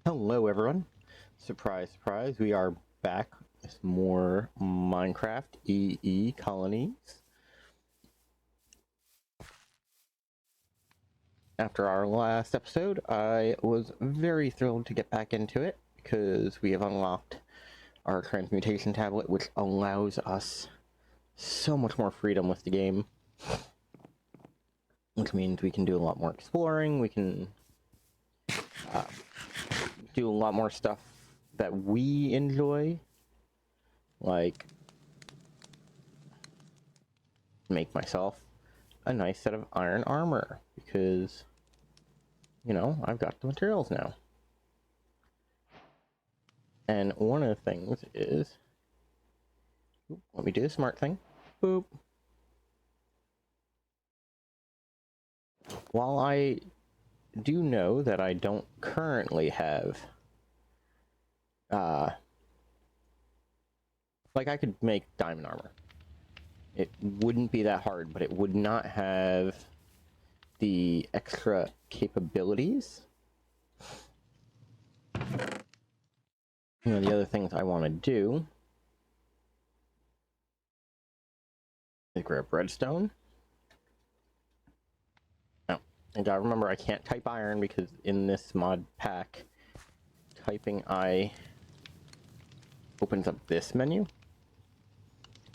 Hello everyone. Surprise, surprise, we are back with more Minecraft EE colonies. After our last episode, I was very thrilled to get back into it because we have unlocked our transmutation tablet, which allows us so much more freedom with the game. Which means we can do a lot more exploring, we can do a lot more stuff that we enjoy, like make myself a nice set of iron armor because, you know, I've got the materials now. And one of the things is, let me do the smart thing. Boop. While I do know that I don't currently have, like I could make diamond armor. It wouldn't be that hard, but it would not have the extra capabilities. You know, the other things I want to do is grab redstone. Oh, and gotta remember I can't type iron because in this mod pack, typing I opens up this menu.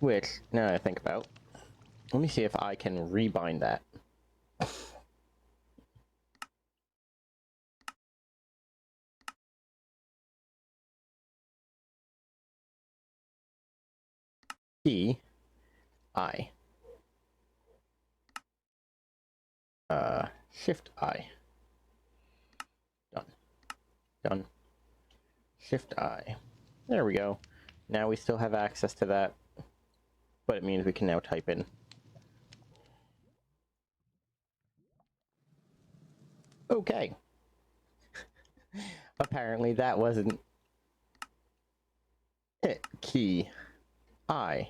Which, now that I think about, let me see if I can rebind that. E I Shift I. Done. Done. Shift I. There we go. Now we still have access to that, but it means we can now type in. Okay. Apparently that wasn't it. Key I.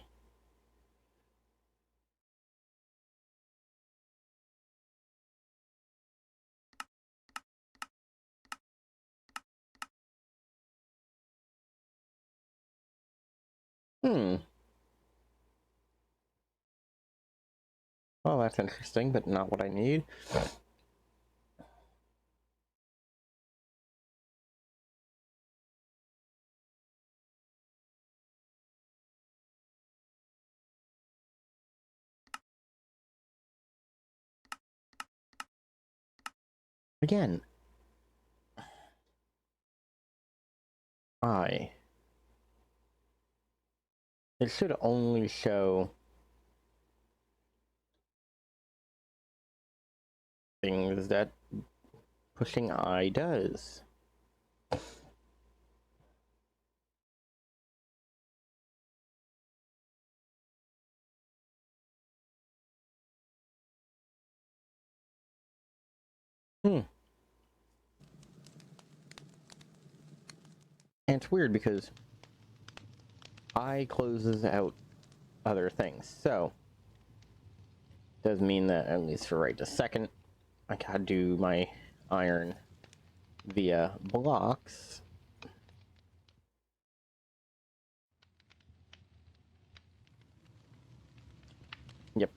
Well, that's interesting, but not what I need. Again. I. It should only show things that pushing I does. And it's weird because I closes out other things, so does mean that at least for right this second, I gotta do my iron via blocks. Yep.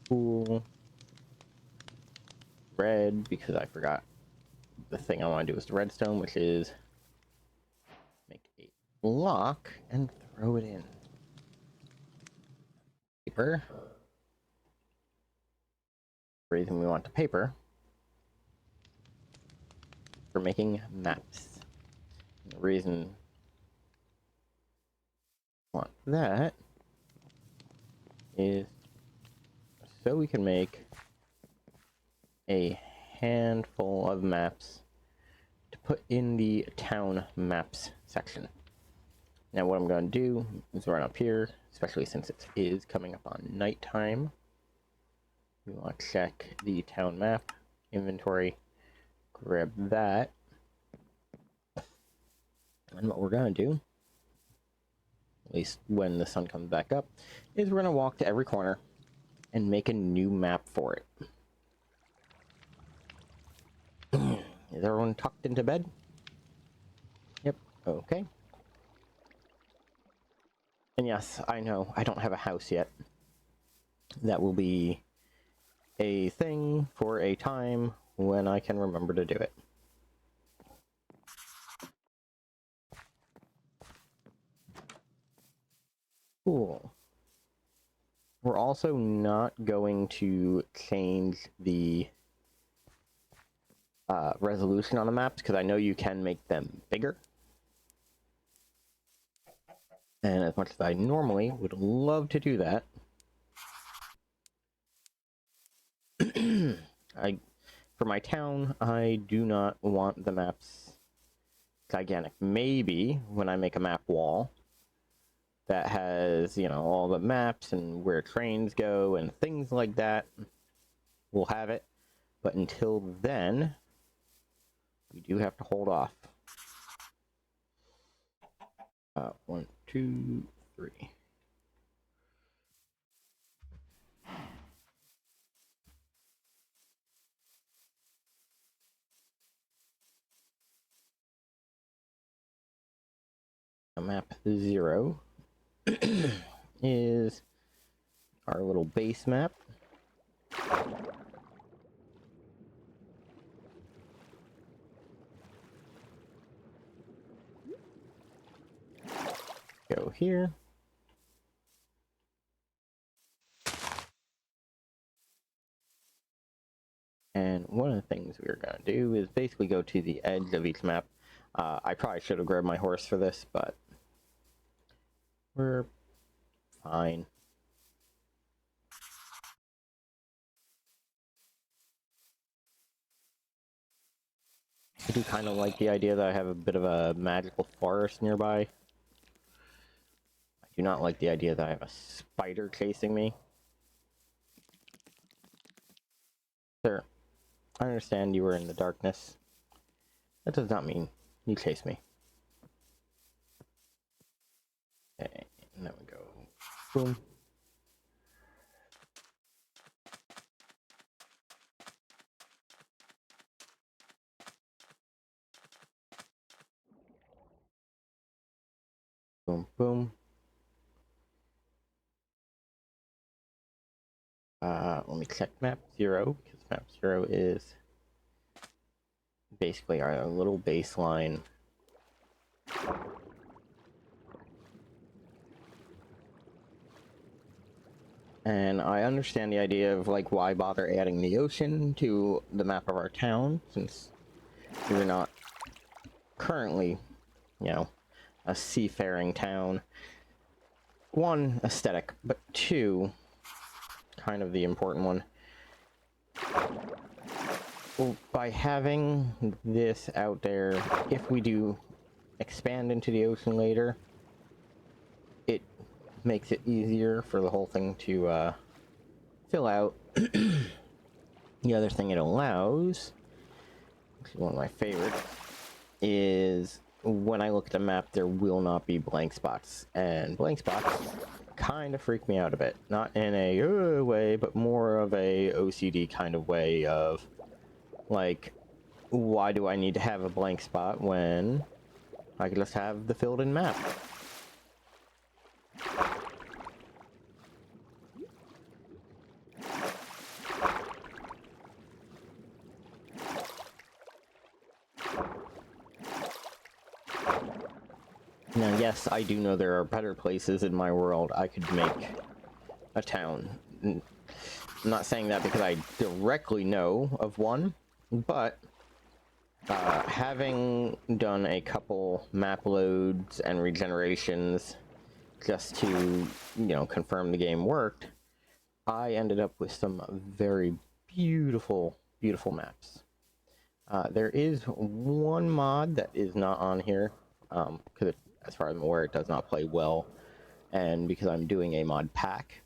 Cool. Red, because I forgot the thing I want to do is the redstone, which is make a block and throw it in. Paper. The reason we want the paper for making maps. And the reason I want that is so we can make a handful of maps to put in the town maps section. Now what I'm going to do is run up here, especially since it is coming up on nighttime. We want to check the town map, inventory, grab that. And what we're going to do, at least when the sun comes back up, is we're going to walk to every corner and make a new map for it. Is everyone tucked into bed? Yep, okay. And yes, I know, I don't have a house yet. That will be a thing for a time when I can remember to do it. Cool. We're also not going to change the resolution on the maps, because I know you can make them bigger. And as much as I normally would love to do that, for my town, I do not want the maps gigantic. Maybe when I make a map wall that has, you know, all the maps and where trains go and things like that, we'll have it. But until then, we do have to hold off. 1, 2, 3. Map 0 is our little base map. Go here. And one of the things we're going to do is basically go to the edge of each map. I probably should have grabbed my horse for this, but we're fine. I do kind of like the idea that I have a bit of a magical forest nearby. I do not like the idea that I have a spider chasing me. Sir, I understand you were in the darkness. That does not mean you chase me. Okay, and then we go boom. Boom, boom. Let me check map 0, because map 0 is basically our little baseline. And I understand the idea of, like, why bother adding the ocean to the map of our town, since we're not currently, you know, a seafaring town. One, aesthetic, but two, kind of the important one. Well, by having this out there, if we do expand into the ocean later, it makes it easier for the whole thing to fill out. The other thing it allows, actually one of my favorites, is when I look at the map, there will not be blank spots. And blank spots kind of freak me out a bit. Not in a way, but more of a OCD kind of way of, like, why do I need to have a blank spot when I could just have the filled-in map? Now, yes, I do know there are better places in my world I could make a town. I'm not saying that because I directly know of one, but having done a couple map loads and regenerations just to, you know, confirm the game worked, I ended up with some very beautiful, beautiful maps. There is one mod that is not on here, because as far as I'm aware, it does not play well, and because I'm doing a mod pack,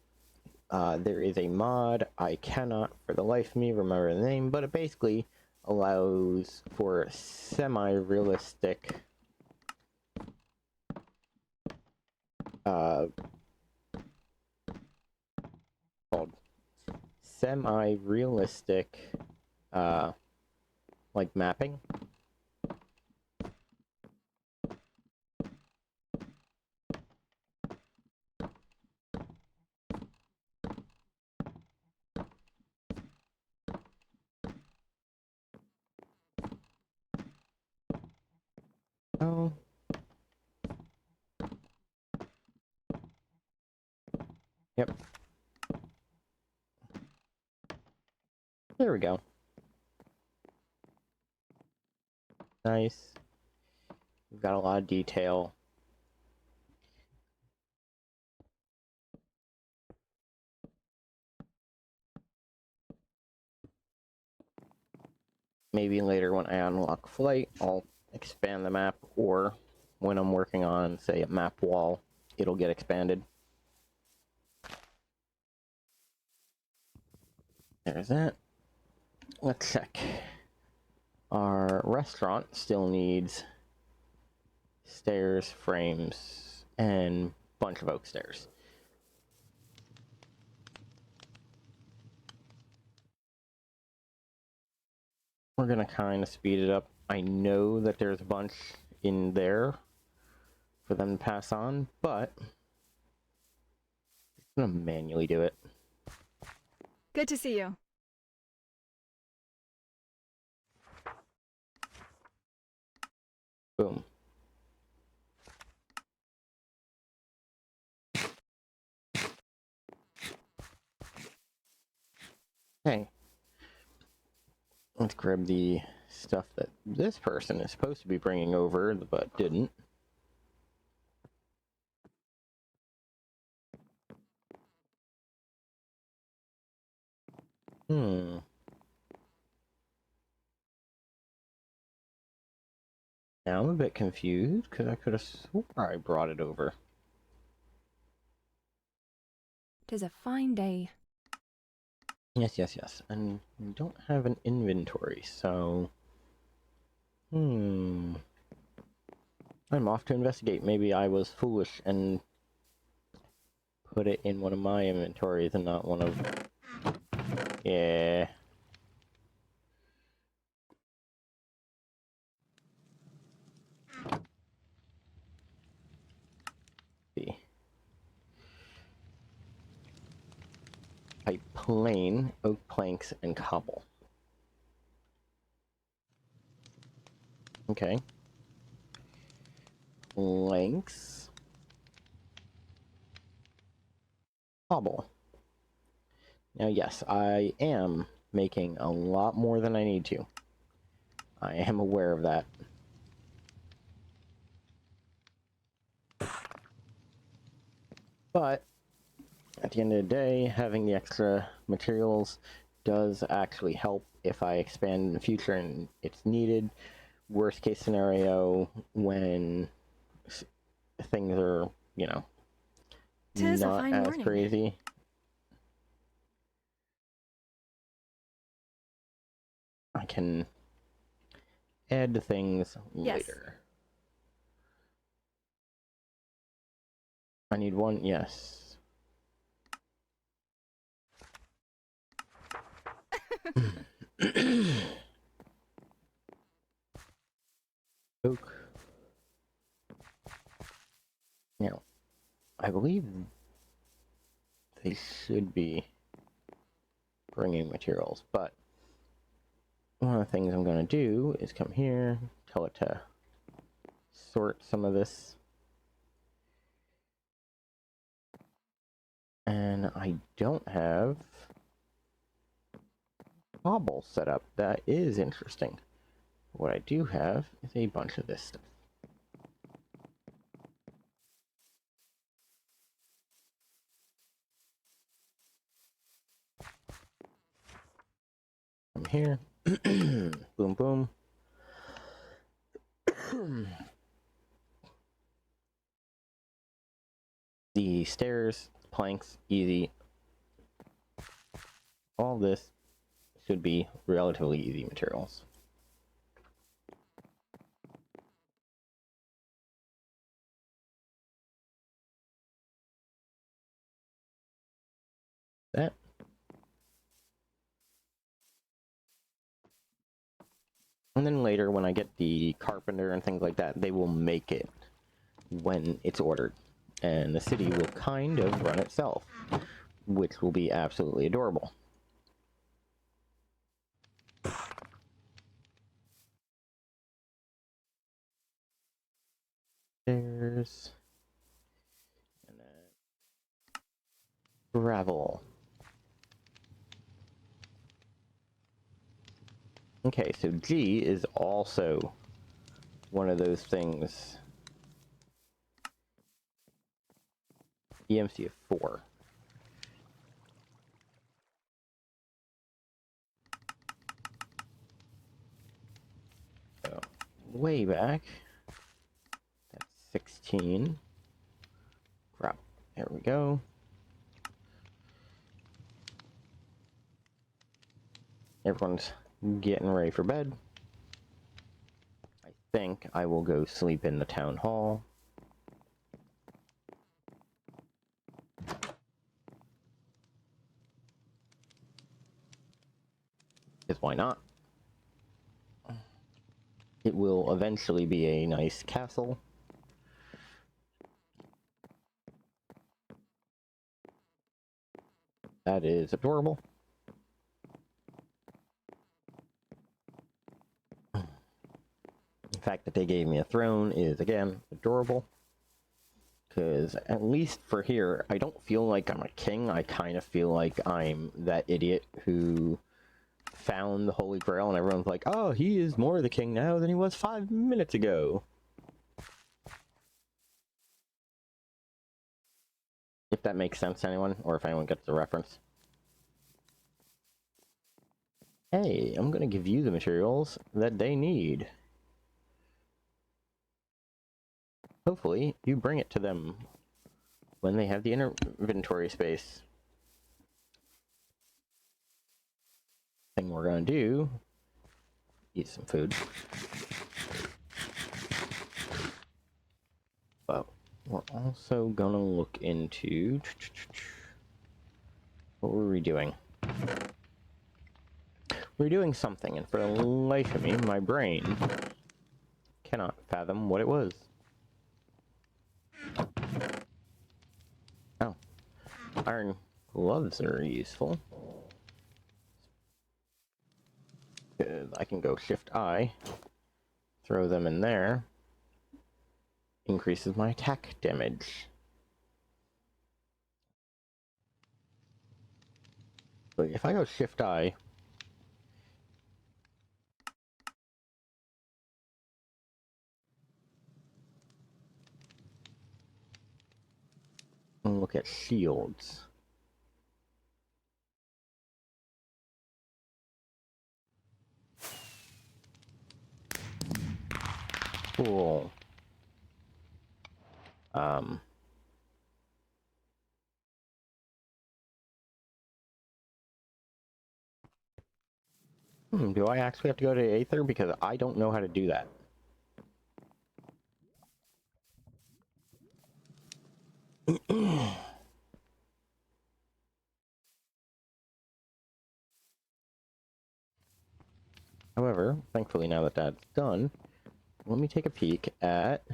there is a mod, I cannot for the life of me remember the name, but it basically allows for semi-realistic called semi-realistic like mapping. Oh. Yep. There we go. Nice. We've got a lot of detail. Maybe later when I unlock flight, I'll expand the map, or when I'm working on, say, a map wall, it'll get expanded. There's that. Let's check. Our restaurant still needs stairs, frames, and a bunch of oak stairs. We're gonna kind of speed it up. I know that there's a bunch in there for them to pass on, but I'm gonna manually do it. Good to see you. Boom. Hey. Let's grab the stuff that this person is supposed to be bringing over, but didn't. Now I'm a bit confused, because I could have swore I brought it over. 'Tis a fine day. Yes, yes, yes. And we don't have an inventory, so... I'm off to investigate. Maybe I was foolish and put it in one of my inventories and not one of... Yeah. See. Pipe plane, oak planks, and cobble. Okay. Planks. Cobble. Now, yes, I am making a lot more than I need to. I am aware of that. But, at the end of the day, having the extra materials does actually help if I expand in the future and it's needed. Worst case scenario, when things are, you know, 'Tis a not fine as morning. crazy. I can add things Yes. later. I need one, yes. Oak. Now, I believe they should be bringing materials, but one of the things I'm going to do is come here, tell it to sort some of this. And I don't have cobble set up. That is interesting. What I do have is a bunch of this stuff. From here. Boom, boom. The stairs, planks, easy. All this should be relatively easy materials. That. And then later, when I get the carpenter and things like that, they will make it when it's ordered. And the city will kind of run itself, which will be absolutely adorable. cars. And then gravel. Okay, so G is also one of those things. EMC of 4. So, way back. That's 16. Crap. There we go. Everyone's getting ready for bed. I think I will go sleep in the town hall. Because why not? It will eventually be a nice castle. That is adorable. The fact that they gave me a throne is, again, adorable. Because, at least for here, I don't feel like I'm a king. I kind of feel like I'm that idiot who found the Holy Grail, and everyone's like, oh, he is more the king now than he was 5 minutes ago. If that makes sense to anyone, or if anyone gets the reference. Hey, I'm gonna give you the materials that they need. Hopefully, you bring it to them when they have the inventory space. Thing we're gonna do, eat some food. But we're also gonna look into what were we doing? We're doing something, and for the life of me, my brain cannot fathom what it was. Oh, iron gloves are useful. I can go Shift I, throw them in there, increases my attack damage. But if I go Shift I, and look at shields. Cool. Do I actually have to go to Aether? Because I don't know how to do that. However, thankfully now that that's done, let me take a peek at...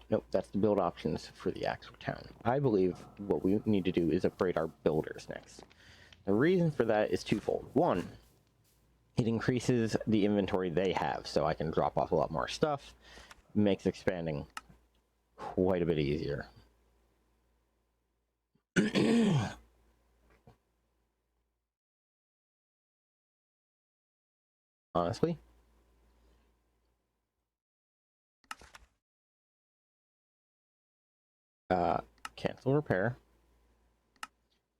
nope, that's the build options for the actual town. I believe what we need to do is upgrade our builders next. The reason for that is twofold. One, it increases the inventory they have, so I can drop off a lot more stuff. Makes expanding quite a bit easier. Honestly. Cancel repair.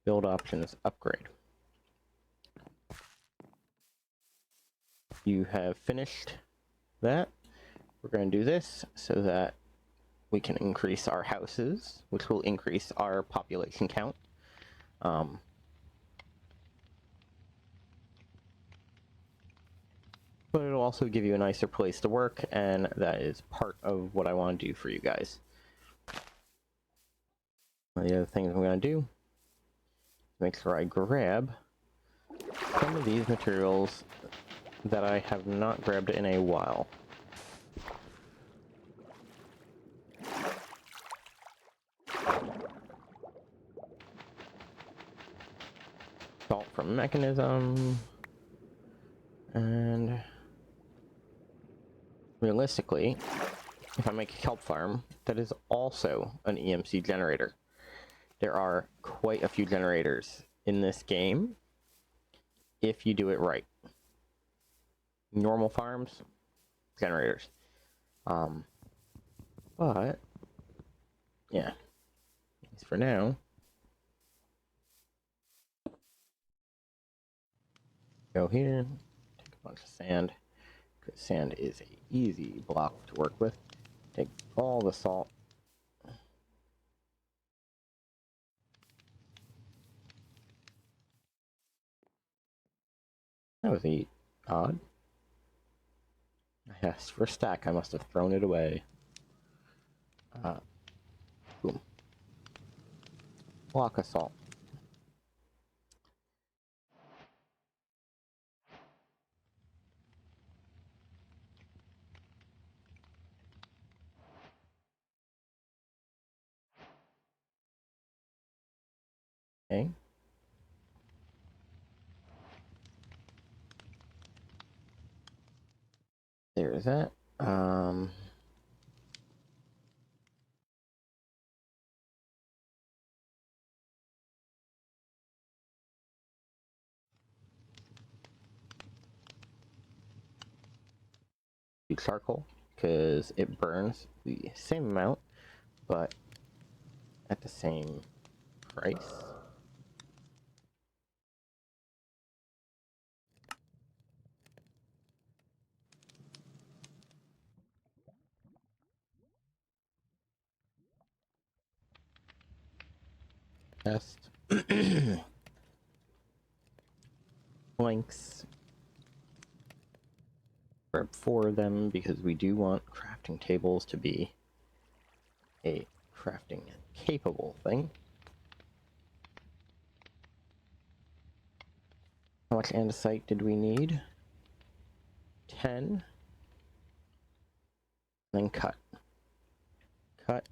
Build options, upgrade. You have finished that. We're going to do this so that we can increase our houses, which will increase our population count. But it'll also give you a nicer place to work, and that is part of what I want to do for you guys. One of the other things I'm going to do is make sure I grab some of these materials that I have not grabbed in a while. Salt from mechanism, and realistically, if I make a kelp farm, that is also an EMC generator. There are quite a few generators in this game if you do it right. Normal farms, generators. But yeah, at least for now. Go here, take a bunch of sand, because sand is an easy block to work with. Take all the salt. That was odd. I asked for a stack, I must have thrown it away. Boom. Block of salt. Okay. There's that. Charcoal, because it burns the same amount, but at the same price. Test. Blanks. Grab 4 of them because we do want crafting tables to be a crafting capable thing. How much andesite did we need? 10. Then cut. Cut.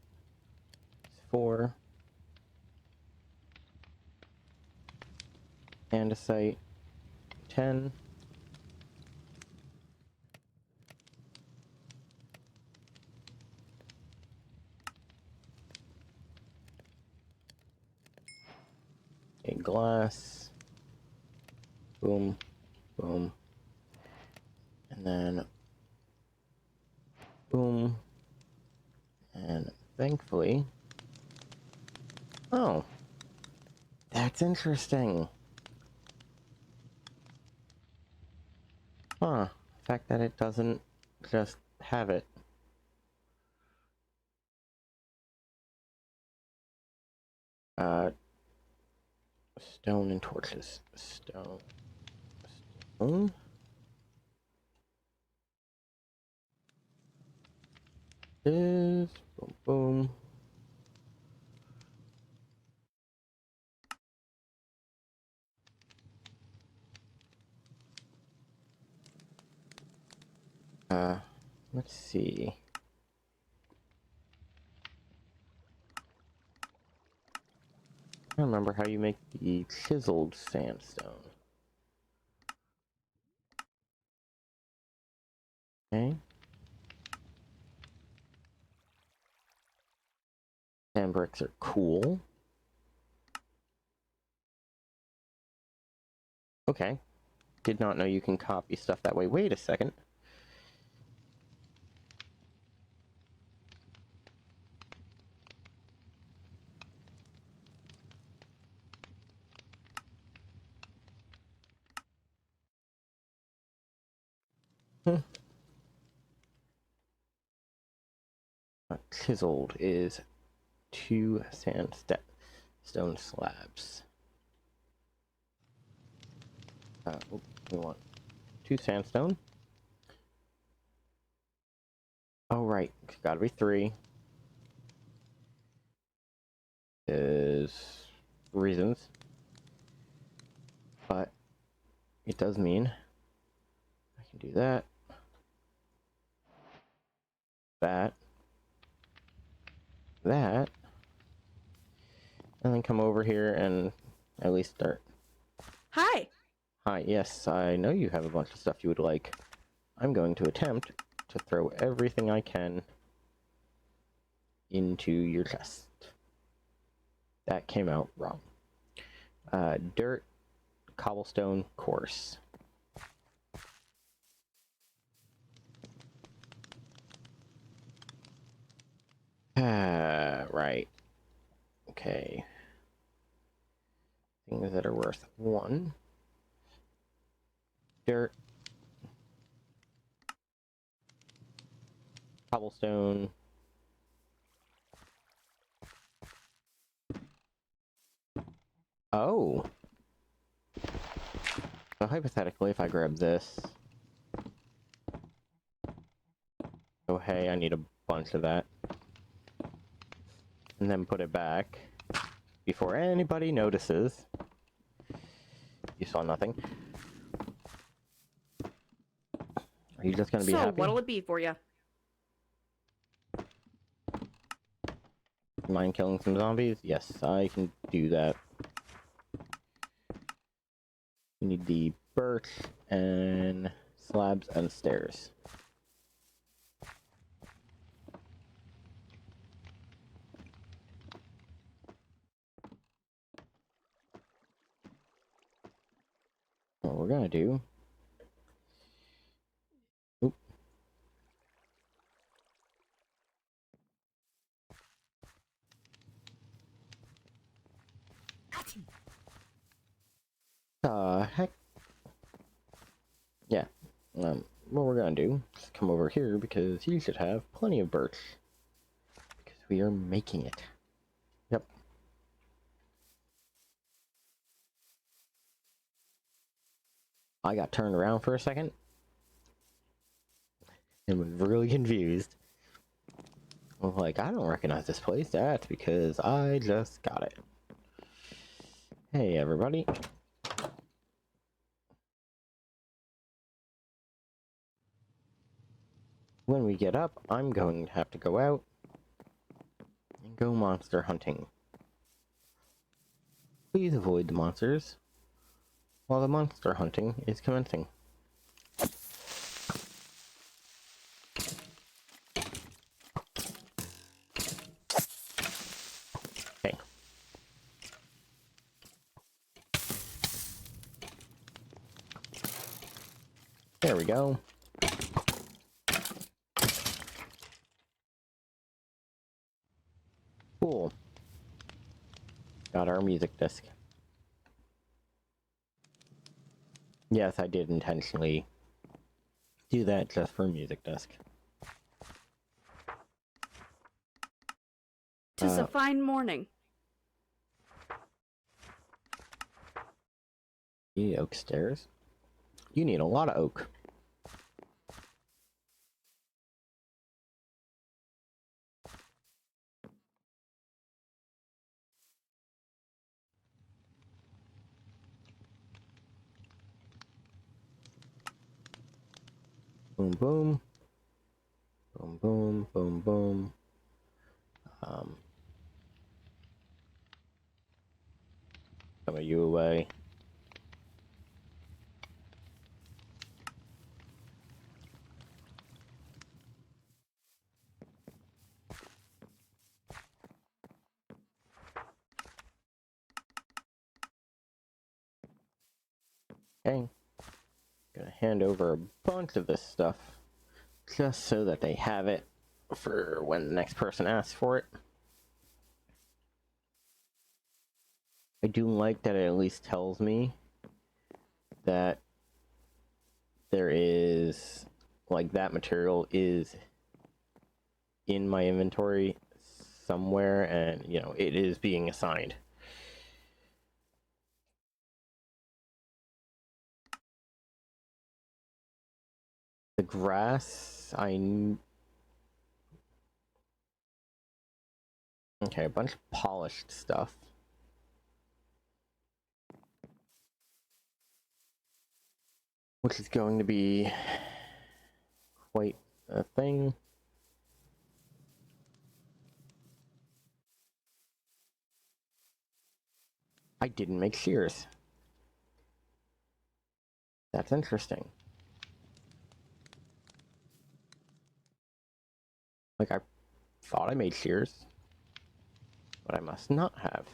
4. Andesite. 10. A glass. Boom. Boom. And then boom. And thankfully... Oh. That's interesting. Huh. The fact that it doesn't just have it. Stone and torches. Stone. Stone? This. Boom, boom. Let's see. I don't remember how you make the chiseled sandstone. Okay. Sand bricks are cool. Okay. Did not know you can copy stuff that way. Wait a second. Chiseled is 2 sandstone slabs. We want 2 sandstone. Oh, right. Gotta be 3. Is reasons. But it does mean I can do that. That. That. And then come over here and at least start. Hi! Hi, yes, I know you have a bunch of stuff you would like. I'm going to attempt to throw everything I can into your chest. That came out wrong. Dirt, cobblestone, coarse. Right. Okay. Things that are worth 1. Dirt. Cobblestone. Oh. So hypothetically, if I grab this. Oh, hey, I need a bunch of that. And then put it back. Before anybody notices. You saw nothing. Are you just gonna be happy? So, what'll it be for you? Mind killing some zombies? Yes, I can do that. We need the birch and slabs and stairs. What we're gonna do. Oop. Heck? Yeah. What we're gonna do is come over here because you should have plenty of birch. Because we are making it. Yep. I got turned around for a second. And was really confused. I was like, I don't recognize this place. That's because I just got it. Hey, everybody. When we get up, I'm going to have to go out and go monster hunting. Please avoid the monsters while the monster hunting is commencing. Okay. There we go. Cool. Got our music disc. Yes, I did intentionally do that just for music disc. 'Tis a fine morning. You need oak stairs. You need a lot of oak. Boom, boom. Boom, boom, boom, boom. Some of you away. Okay. Gonna hand over a bunch of this stuff just so that they have it for when the next person asks for it. I do like that it at least tells me that there is, like, that material is in my inventory somewhere and, you know, it is being assigned. The grass, okay, a bunch of polished stuff. Which is going to be quite a thing. I didn't make shears. That's interesting. Like, I thought I made shears, but I must not have.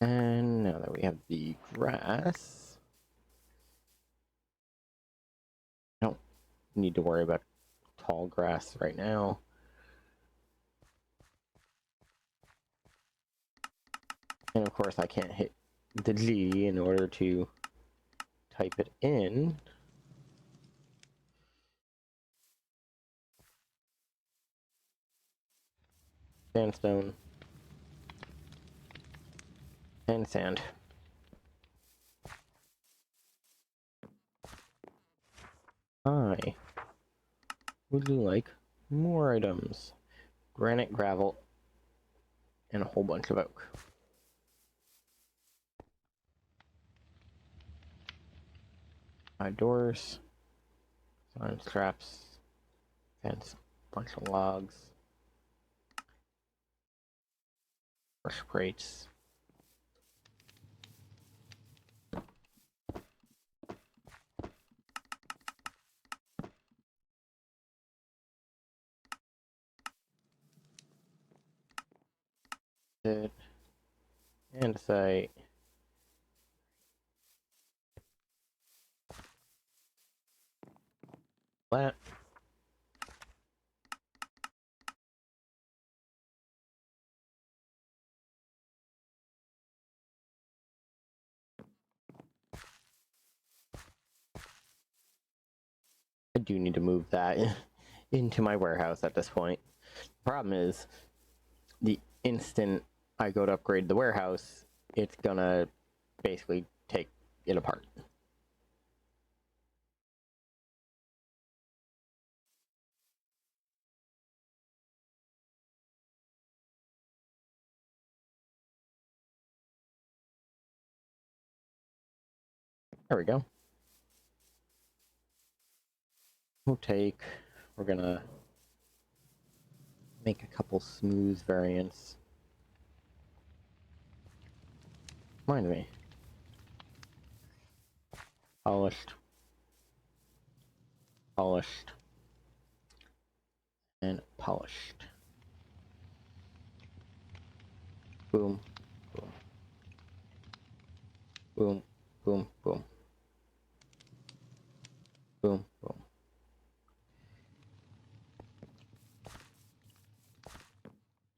And now that we have the grass, I don't need to worry about tall grass right now. And of course I can't hit the G in order to type it in. Sandstone and sand. I would you like more items? Granite, gravel, and a whole bunch of oak. Doors, sign straps, fence, bunch of logs, brush crates. And a site. Flat. I do need to move that into my warehouse at this point. Problem is, the instant I go to upgrade the warehouse, it's gonna basically take it apart. There we go. We're gonna make a couple smooth variants. Mind me. Polished. Polished. And polished. Boom. Boom. Boom. Boom. Boom. Boom. Boom.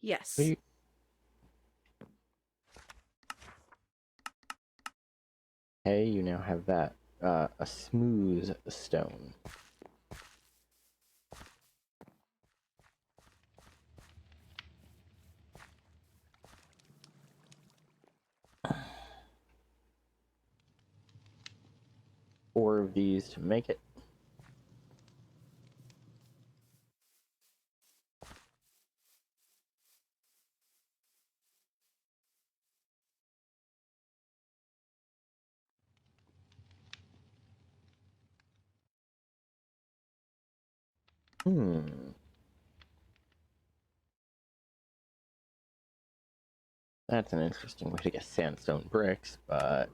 Yes. Hey, you now have that. A smooth stone. Four of these to make it. That's an interesting way to get sandstone bricks, but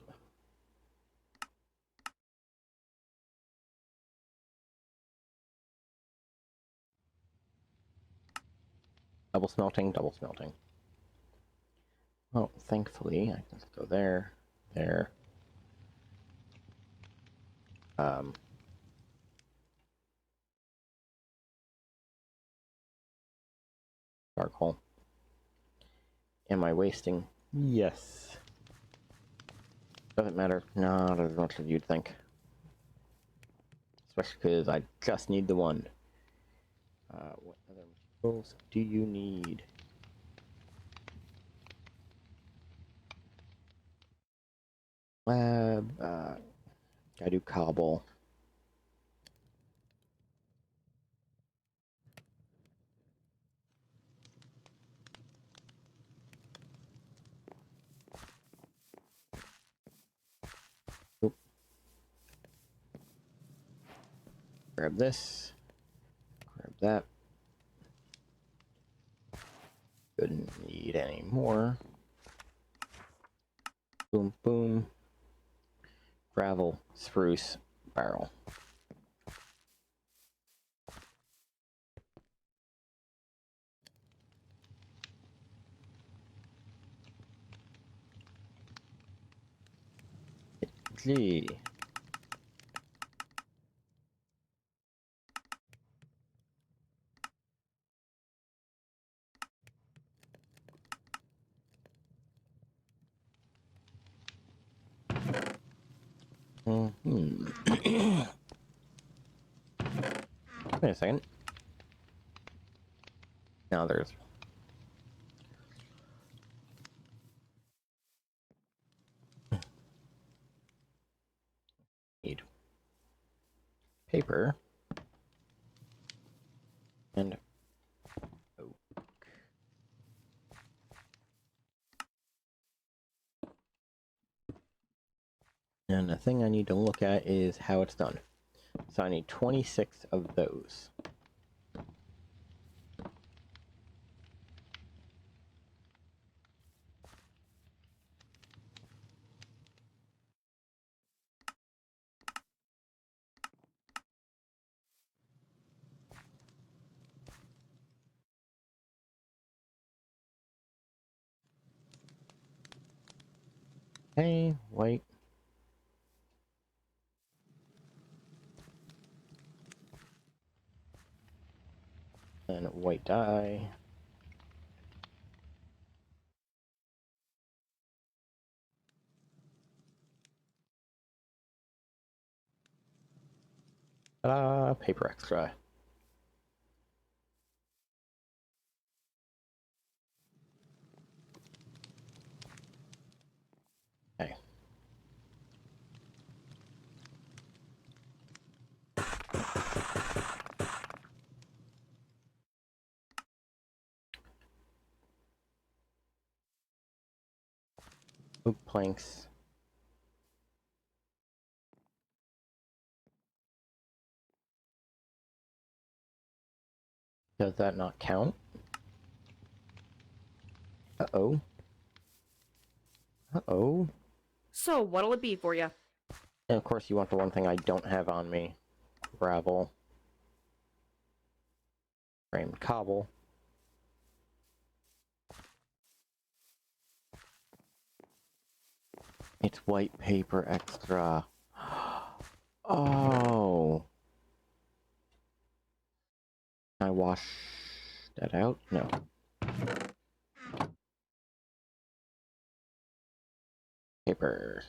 double smelting, double smelting. Oh, thankfully, I can just go there, there. Charcoal. Am I wasting? Yes. Doesn't matter. Not as much as you'd think. Especially because I just need the one. What other materials do you need? Lab, gotta do cobble. Oop. Grab this. Grab that. Couldn't need any more. Boom, boom. gravel, spruce, barrel. Gee. Wait a second. Now there's need paper and oak. And the thing I need to look at is how it's done. So I need 26 of those. Hey, white. And white dye. Ta-da! Paper extra. Okay. Oak planks. Does that not count? Uh-oh. Uh-oh. So, what'll it be for you? And of course you want the one thing I don't have on me. Gravel. Framed cobble. It's white paper extra. Oh. Can I wash that out? No. Paper.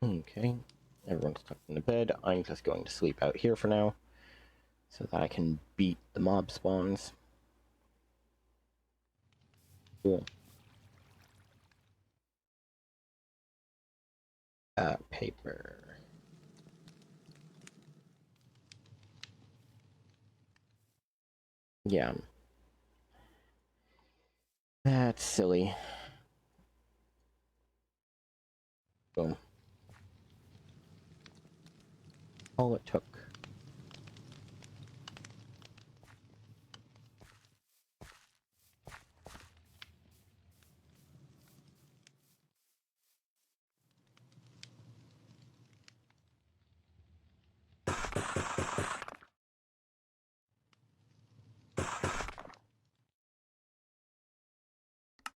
Okay. Everyone's tucked into bed. I'm just going to sleep out here for now, so that I can beat the mob spawns. Cool. Paper. Yeah. That's silly. Boom. All it took.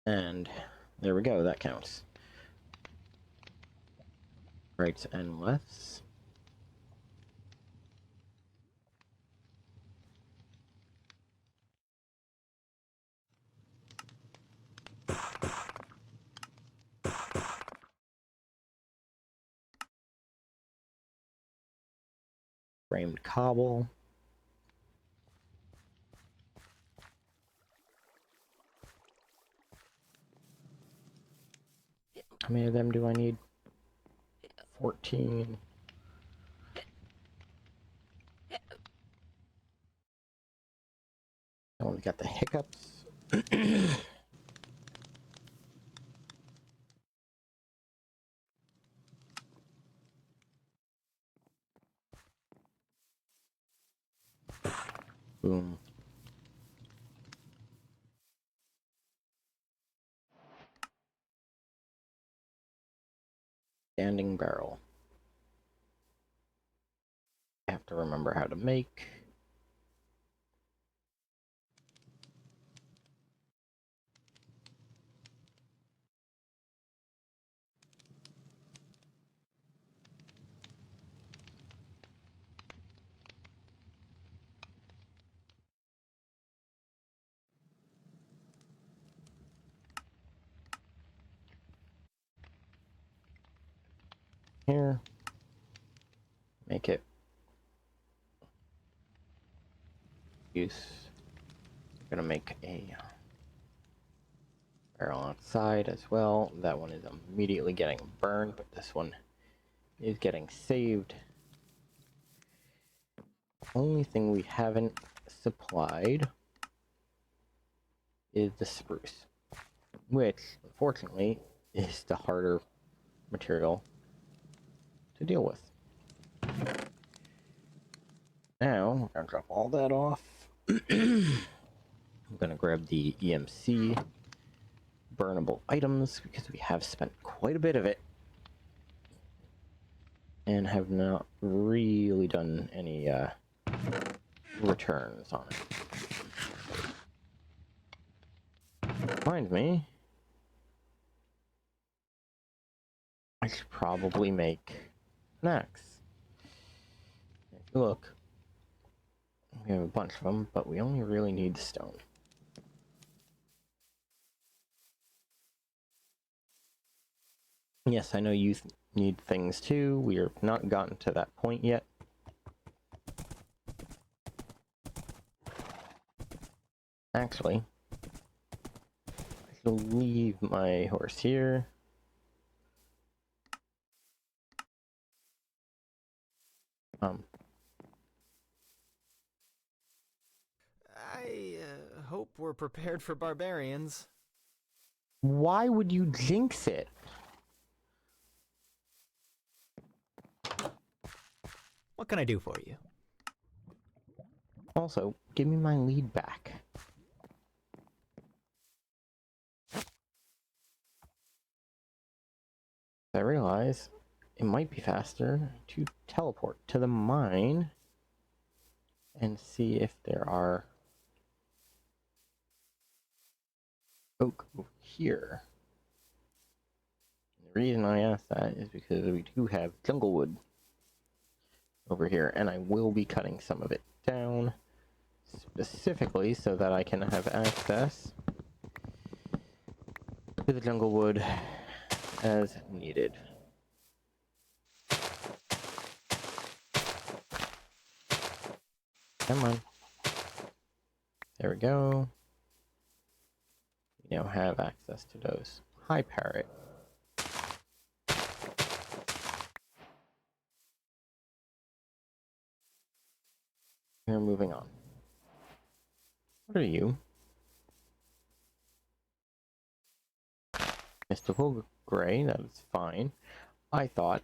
And there we go, that counts. Rights and lefts. Framed cobble. How many of them do I need? 14. I only got the hiccups. Boom. Standing barrel. I have to remember how to make. Here. Make it. Use. I'm gonna make a barrel outside as well. That one is immediately getting burned, but this one is getting saved. Only thing we haven't supplied is the spruce, which unfortunately is the harder material to deal with. Now, I'm gonna drop all that off. I'm gonna grab the EMC burnable items because we have spent quite a bit of it and have not really done any returns on it. Mind me, I should probably make an axe. If you look, we have a bunch of them, but we only really need the stone. Yes, I know you need things too. We have not gotten to that point yet. Actually, I shall leave my horse here. I hope we're prepared for barbarians. Why would you jinx it? What can I do for you? Also, give me my lead back. I realize it might be faster to teleport to the mine and see if there are oak over here. The reason I ask that is because we do have jungle wood over here, and I will be cutting some of it down specifically so that I can have access to the jungle wood as needed. Come on. There we go. We now have access to those. Hi, parrot. We're moving on. What are you? Mystical gray, that is fine. I thought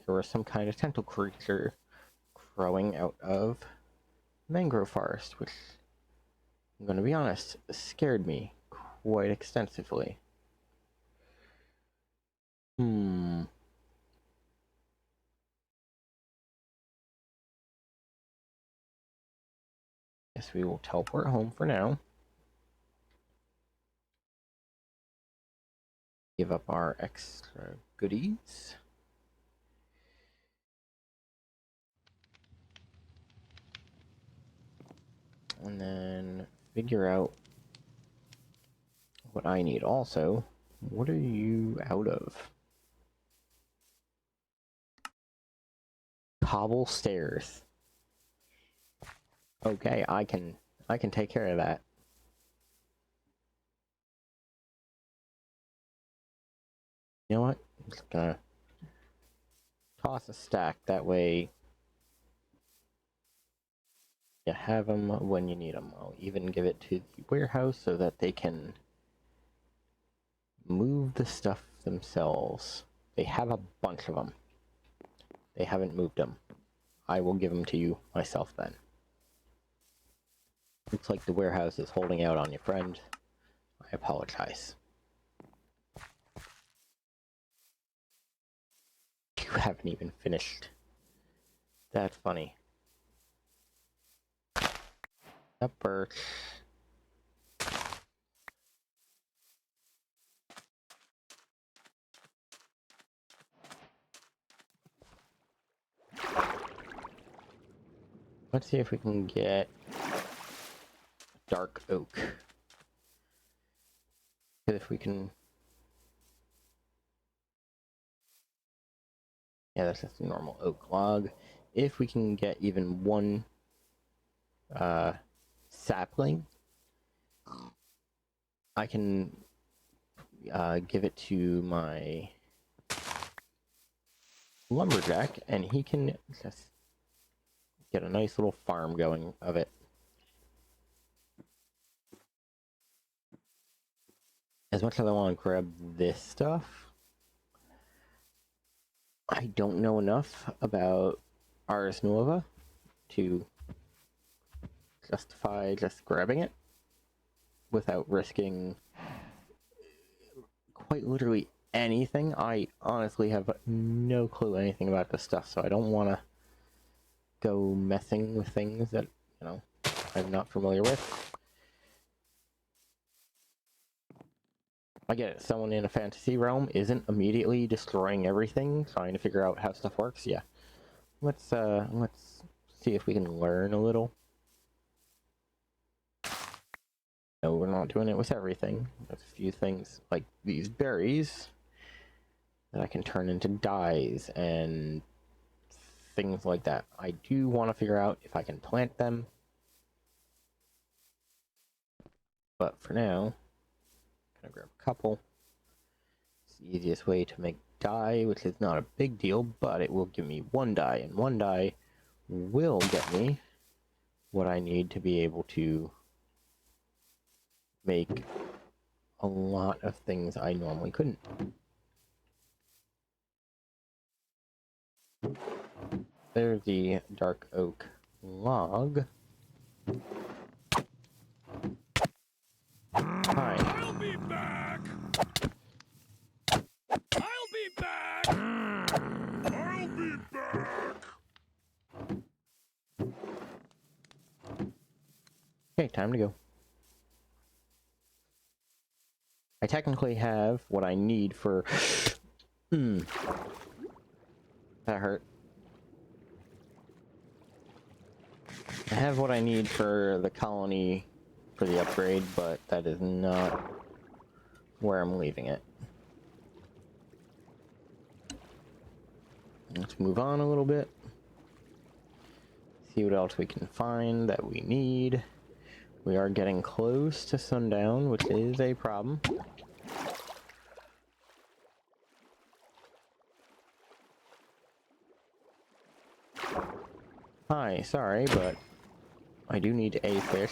there was some kind of tentacle creature growing out of mangrove forest, which, I'm gonna be honest, scared me quite extensively. Guess we will teleport home for now. Give up our extra goodies. And then figure out what I need also. What are you out of? Cobble stairs. Okay, I can take care of that. You know what? I'm just gonna toss a stack, that way you have them when you need them. I'll even give it to the warehouse so that they can move the stuff themselves. They have a bunch of them. They haven't moved them. I will give them to you myself then. Looks like the warehouse is holding out on you, friend. I apologize. You haven't even finished. That's funny. That birch. Let's see if we can get dark oak. Because if we can... Yeah, that's just a normal oak log. If we can get even one sapling, I can give it to my lumberjack, and he can just get a nice little farm going of it. As much as I want to grab this stuff, I don't know enough about Ars Nova to justify just grabbing it without risking quite literally anything. I honestly have no clue anything about this stuff, so I don't want to go messing with things that, you know, I'm not familiar with. I get it, someone in a fantasy realm isn't immediately destroying everything, trying to figure out how stuff works. Yeah. Let's see if we can learn a little. No, we're not doing it with everything. There's a few things like these berries that I can turn into dyes and things like that. I do want to figure out if I can plant them. But for now, I'm gonna grab a couple. It's the easiest way to make dye, which is not a big deal, but it will give me one dye, and one dye will get me what I need to be able to make a lot of things I normally couldn't. There's the dark oak log. Hi. I'll be back. I'll be back. I'll be back. Okay, time to go. I technically have what I need for... That hurt. I have what I need for the colony for the upgrade, but that is not where I'm leaving it. Let's move on a little bit. See what else we can find that we need. We are getting close to sundown, which is a problem. Hi, sorry, but I do need a fish.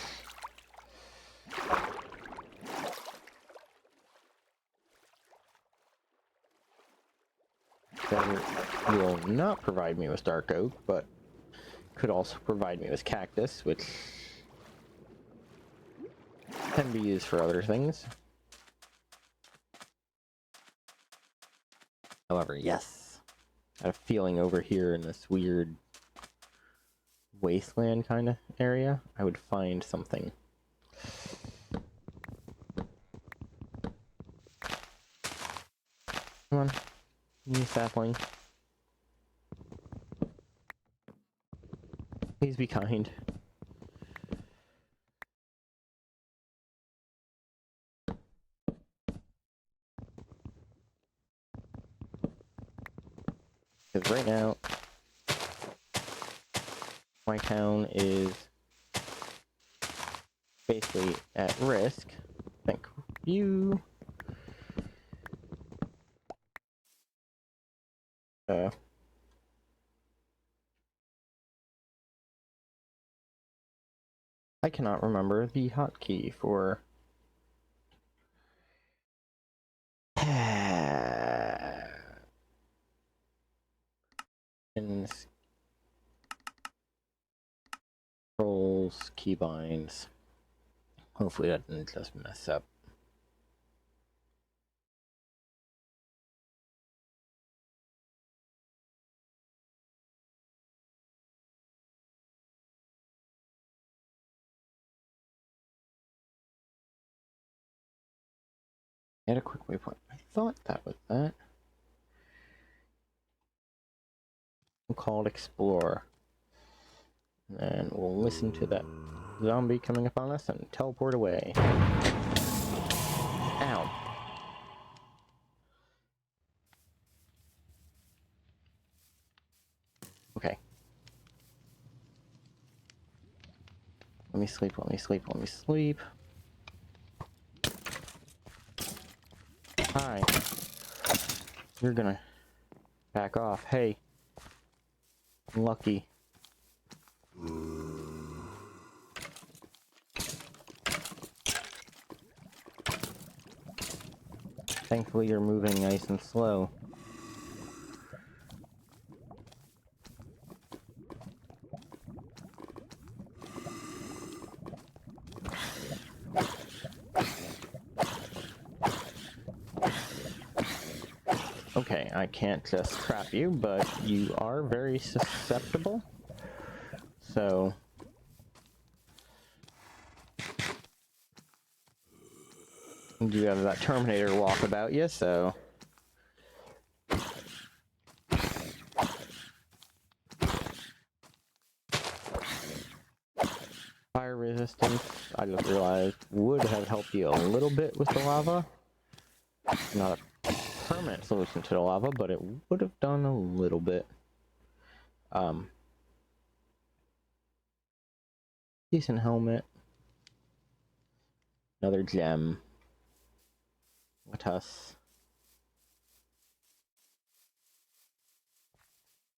That will not provide me with dark oak, but could also provide me with cactus, which can be used for other things. However, yes, I had a feeling over here in this weird wasteland kind of area, I would find something. Come on, you sapling. Please be kind. Because right now, my town is basically at risk. Thank you. I cannot remember the hotkey for... Controls, keybinds. Hopefully that didn't just mess up. Had a quick waypoint. I thought that was that. We'll call it Explore. And we'll listen to that zombie coming upon us and teleport away. Ow. Okay. Let me sleep, let me sleep, let me sleep. Hi. You're gonna back off. Hey. Lucky. Thankfully you're moving nice and slow. Okay, I can't just trap you, but you are very susceptible. So... you have that Terminator walk about you, so... fire resistance, I just realized, would have helped you a little bit with the lava. Not a permanent solution to the lava, but it would have done a little bit. Decent helmet. Another gem. Let us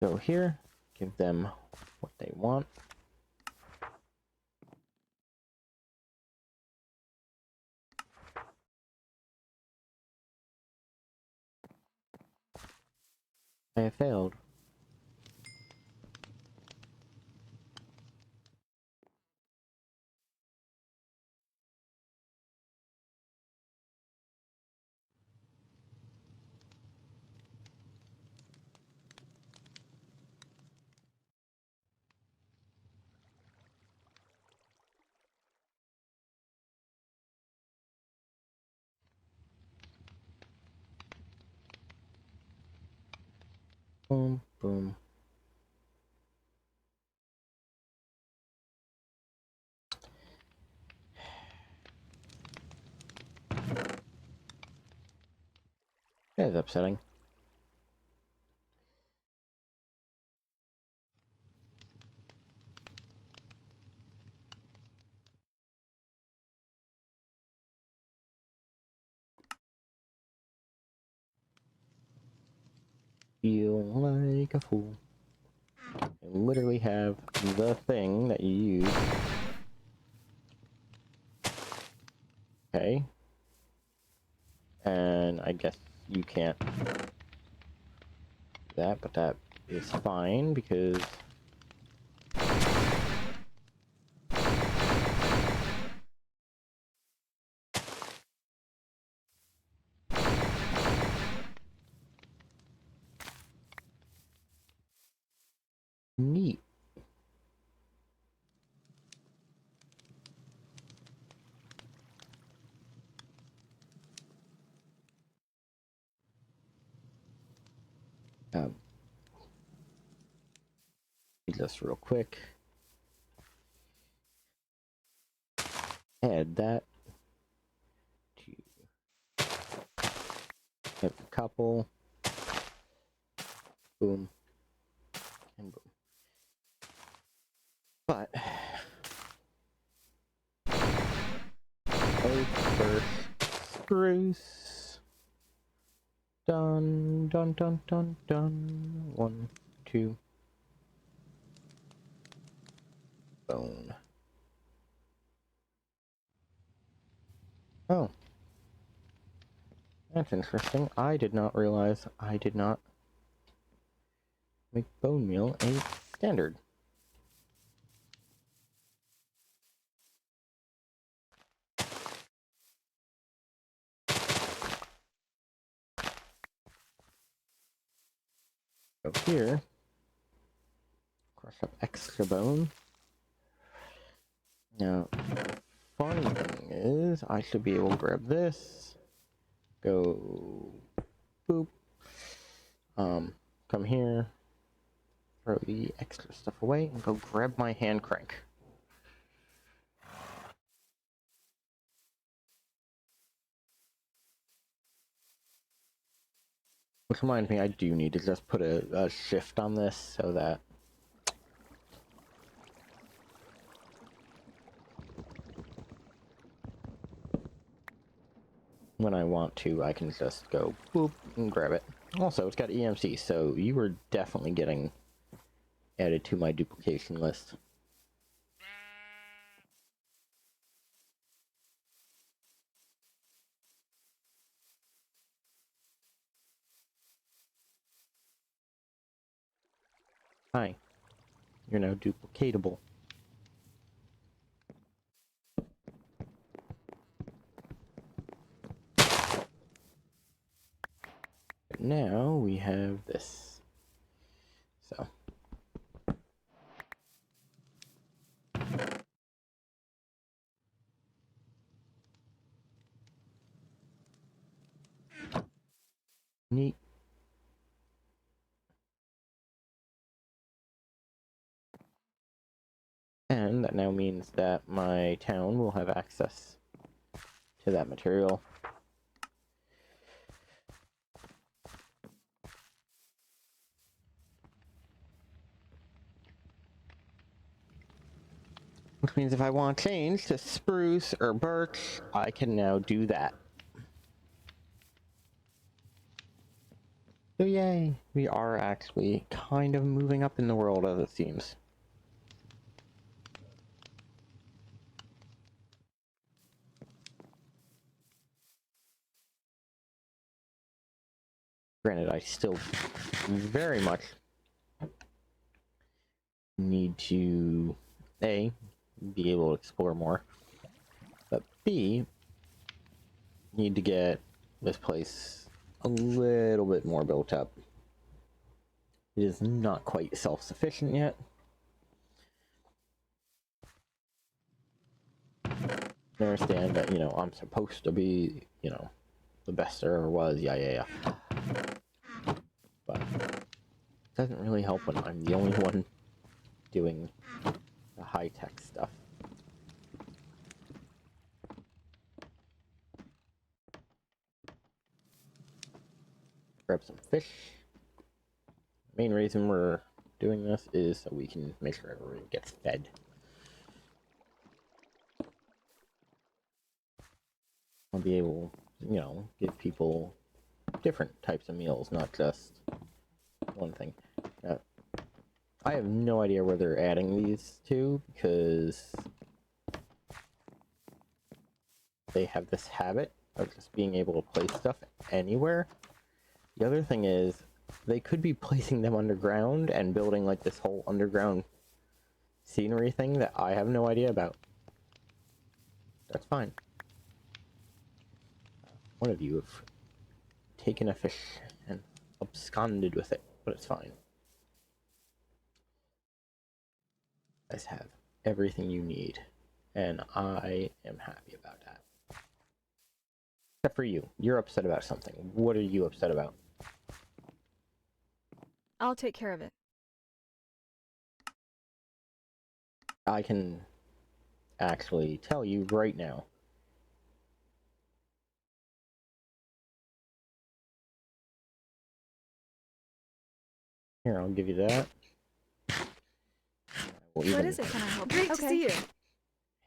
go here, give them what they want. I have failed. Boom, boom. That is upsetting. Feel like a fool. I literally have the thing that you use. Okay. And I guess you can't do that, but that is fine because neat. Um, just real quick. Add that to have a couple. Boom. And boom. But oak first. Spruce. Dun dun dun dun dun. 1, 2. Bone. Oh. That's interesting. I did not realize I did not make bone meal a standard. here. Crush up extra bone. Now, funny thing is, I should be able to grab this. Go, boop. Come here. Throw the extra stuff away and go grab my hand crank. Which reminds me, I do need to just put a shift on this so that when I want to, I can just go boop and grab it. Also, it's got EMC, so you were definitely getting added to my duplication list. Hi. You're now duplicatable. But now we have this. So. Neat. And that now means that my town will have access to that material. Which means if I want to change to spruce or birch, I can now do that. So yay, we are actually kind of moving up in the world as it seems. Granted, I still very much need to, A, be able to explore more, but B, need to get this place a little bit more built up. It is not quite self-sufficient yet. I understand that, you know, I'm supposed to be, you know, the best there ever was, yeah. But it doesn't really help when I'm the only one doing the high-tech stuff. Grab some fish. The main reason we're doing this is so we can make sure everyone gets fed. I'll be able, you know, give people different types of meals, not just one thing. I have no idea where they're adding these to, because they have this habit of just being able to place stuff anywhere. The other thing is, they could be placing them underground and building like this whole underground scenery thing that I have no idea about. That's fine. One of you have taken a fish and absconded with it, but it's fine. You guys have everything you need, and I am happy about that. Except for you. You're upset about something. What are you upset about? I'll take care of it. I can actually tell you right now. Here, I'll give you that. What is it? Can I help? Great to see you.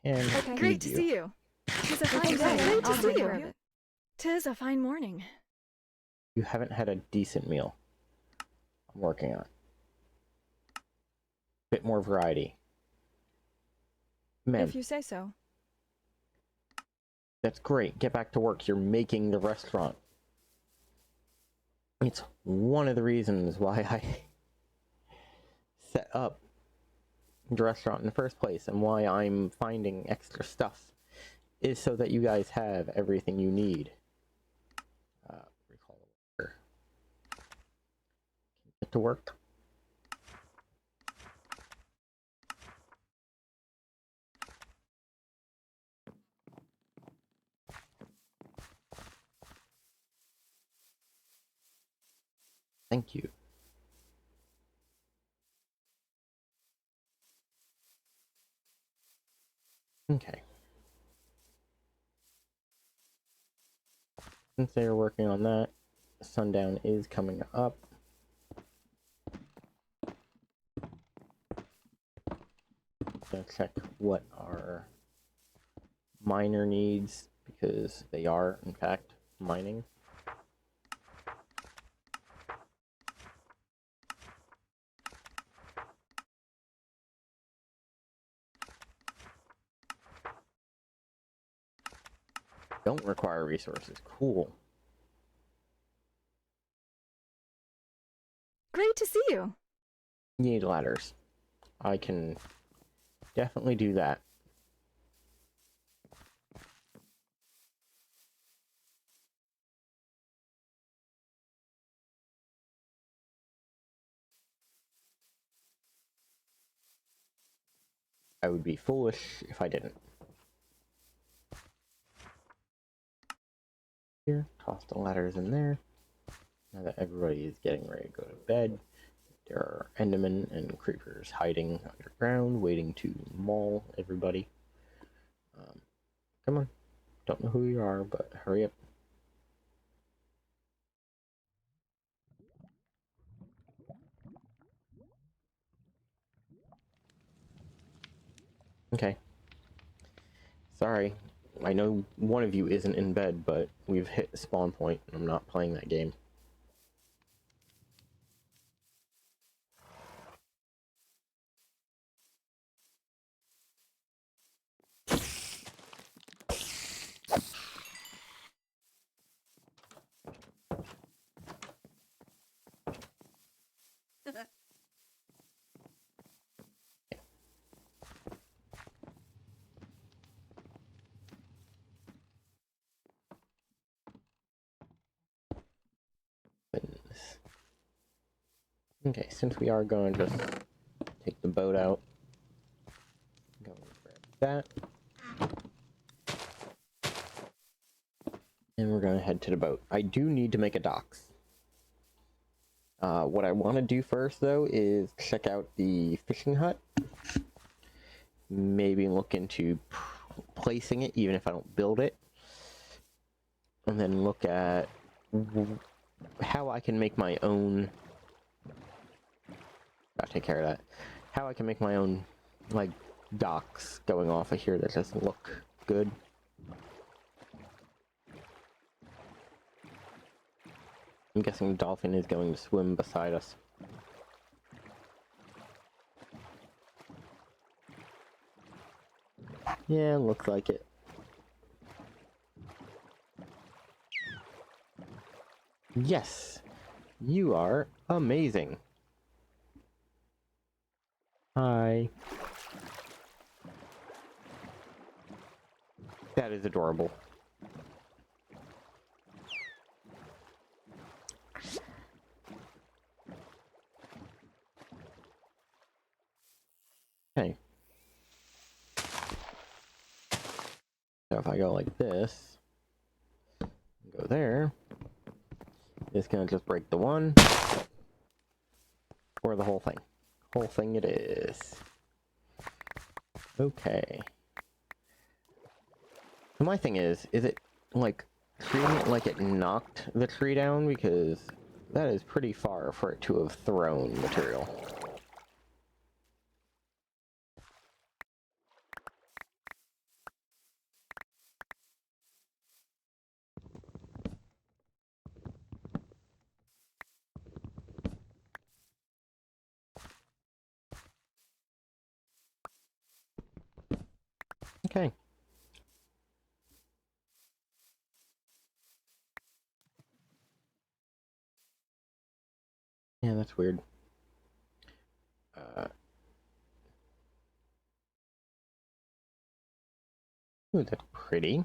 And Okay. Great to see you. 'Tis a fine day. Great to see you. 'Tis a fine morning. You haven't had a decent meal. I'm working on it. Bit more variety. Man, If you say so. that's great. Get back to work. You're making the restaurant. It's one of the reasons why I set up the restaurant in the first place, and why I'm finding extra stuff is so that you guys have everything you need. Recall the worker. Get to work. Thank you. Okay. Since they are working on that, sundown is coming up. Gonna check what our miner needs, because they are, in fact, mining. Don't require resources. Cool. Great to see you. Need ladders. I can definitely do that. I would be foolish if I didn't. Here, toss the ladders in there. Now that everybody is getting ready to go to bed, there are Endermen and creepers hiding underground, waiting to maul everybody. Come on. Don't know who you are, but hurry up. Okay. Sorry. I know one of you isn't in bed, but we've hit the spawn point, and I'm not playing that game. Okay, since we are going to just take the boat out, go and grab that. And we're going to head to the boat. I do need to make a docks. What I want to do first, though, is check out the fishing hut. Maybe look into placing it, even if I don't build it. And then look at how I can make my own... Gotta take care of that. How I can make my own, like, docks going off of here that doesn't look good. I'm guessing the dolphin is going to swim beside us. Yeah, looks like it. Yes! You are amazing! Hi. That is adorable. Okay. So if I go like this, go there, it's gonna just break the one, or the whole thing. Whole thing it is. Okay. So my thing is it like treating it like it knocked the tree down? Because that is pretty far for it to have thrown material. Okay. Yeah, that's weird. Ooh, that's pretty.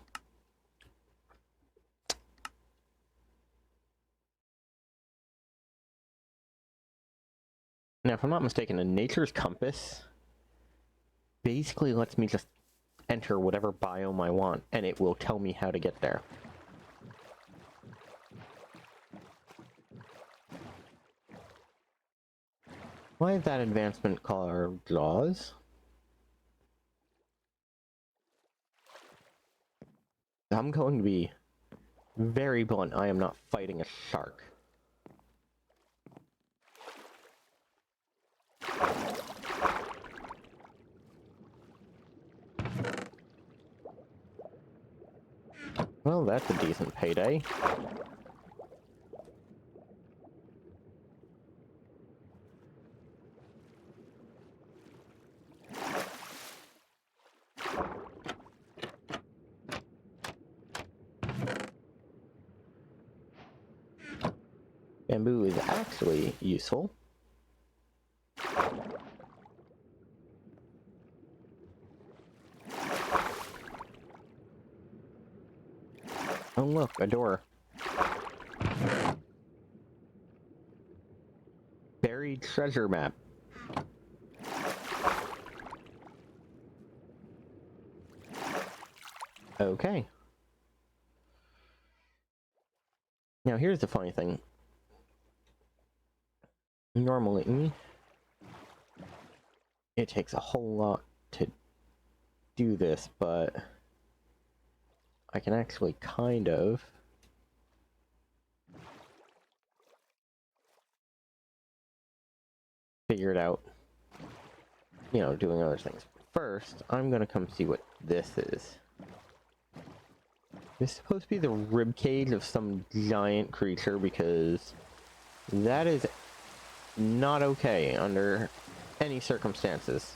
Now, if I'm not mistaken, a nature's compass basically lets me just enter whatever biome I want, and it will tell me how to get there. Why is that advancement called Jaws? I'm going to be very blunt. I am not fighting a shark. Well, that's a decent payday. Bamboo is actually useful. Oh look, a door. Buried treasure map. Okay. Now here's the funny thing. Normally, it takes a whole lot to do this, but I can actually kind of figure it out, you know, doing other things. First, I'm gonna come see what this is. This is supposed to be the rib cage of some giant creature, because that is not okay under any circumstances.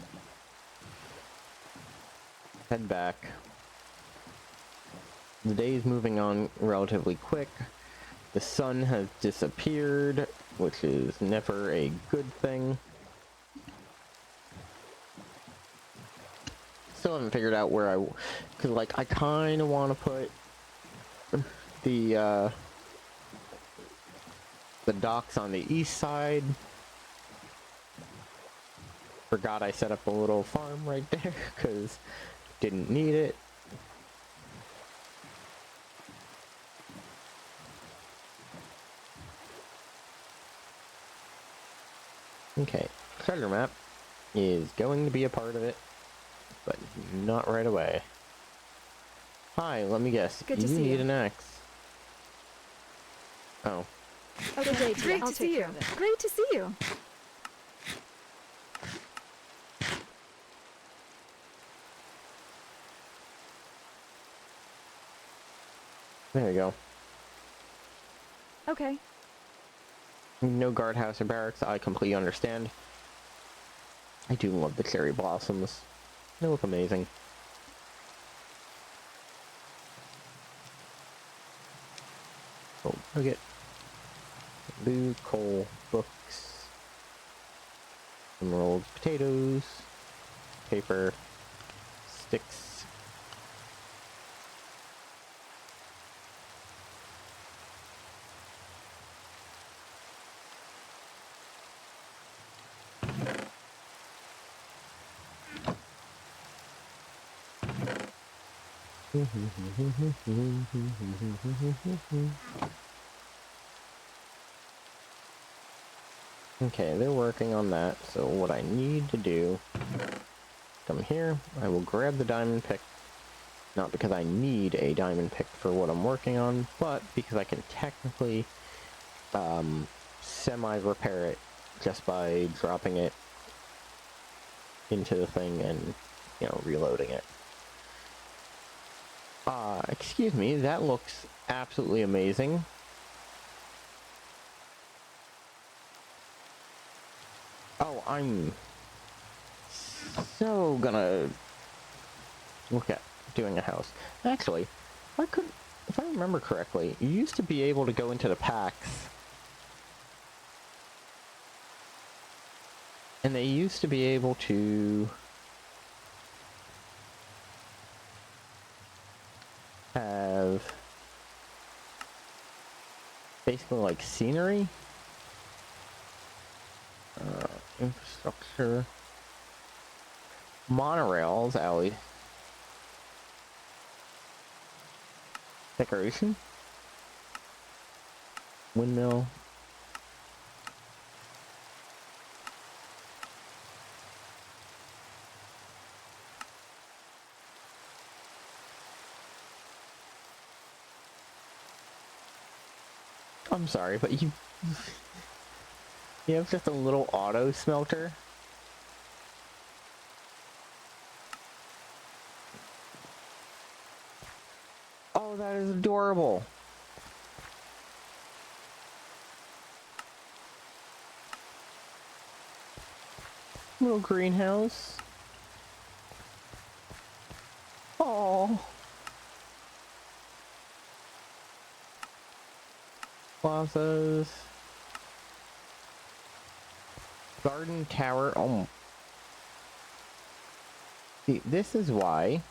Head back. The day is moving on relatively quick. The sun has disappeared, which is never a good thing. Still haven't figured out where cause like I kind of want to put the docks on the east side. Forgot I set up a little farm right there because didn't need it. Okay, treasure map is going to be a part of it, but not right away. Hi, let me guess. Good to you see need you. an axe. Oh. Okay, great to see you. Great to see you. There you go. Okay. No guardhouse or barracks, I completely understand. I do love the cherry blossoms. They look amazing. Oh, nugget. Blue coal, books, emerald potatoes, paper, sticks. Okay, they're working on that, so what I need to do, come here, I will grab the diamond pick, not because I need a diamond pick for what I'm working on, but because I can technically semi-repair it just by dropping it into the thing and, you know, reloading it. Excuse me, that looks absolutely amazing. Oh, I'm so gonna look at doing a house. Actually, if I remember correctly, you used to be able to go into the packs, and they used to be able to have basically like scenery, infrastructure, monorails, alley, decoration, windmill. I'm sorry, but you have just a little auto smelter. Oh, that is adorable. Little greenhouse. Oh. Plazas. Garden tower. Oh. See, this is why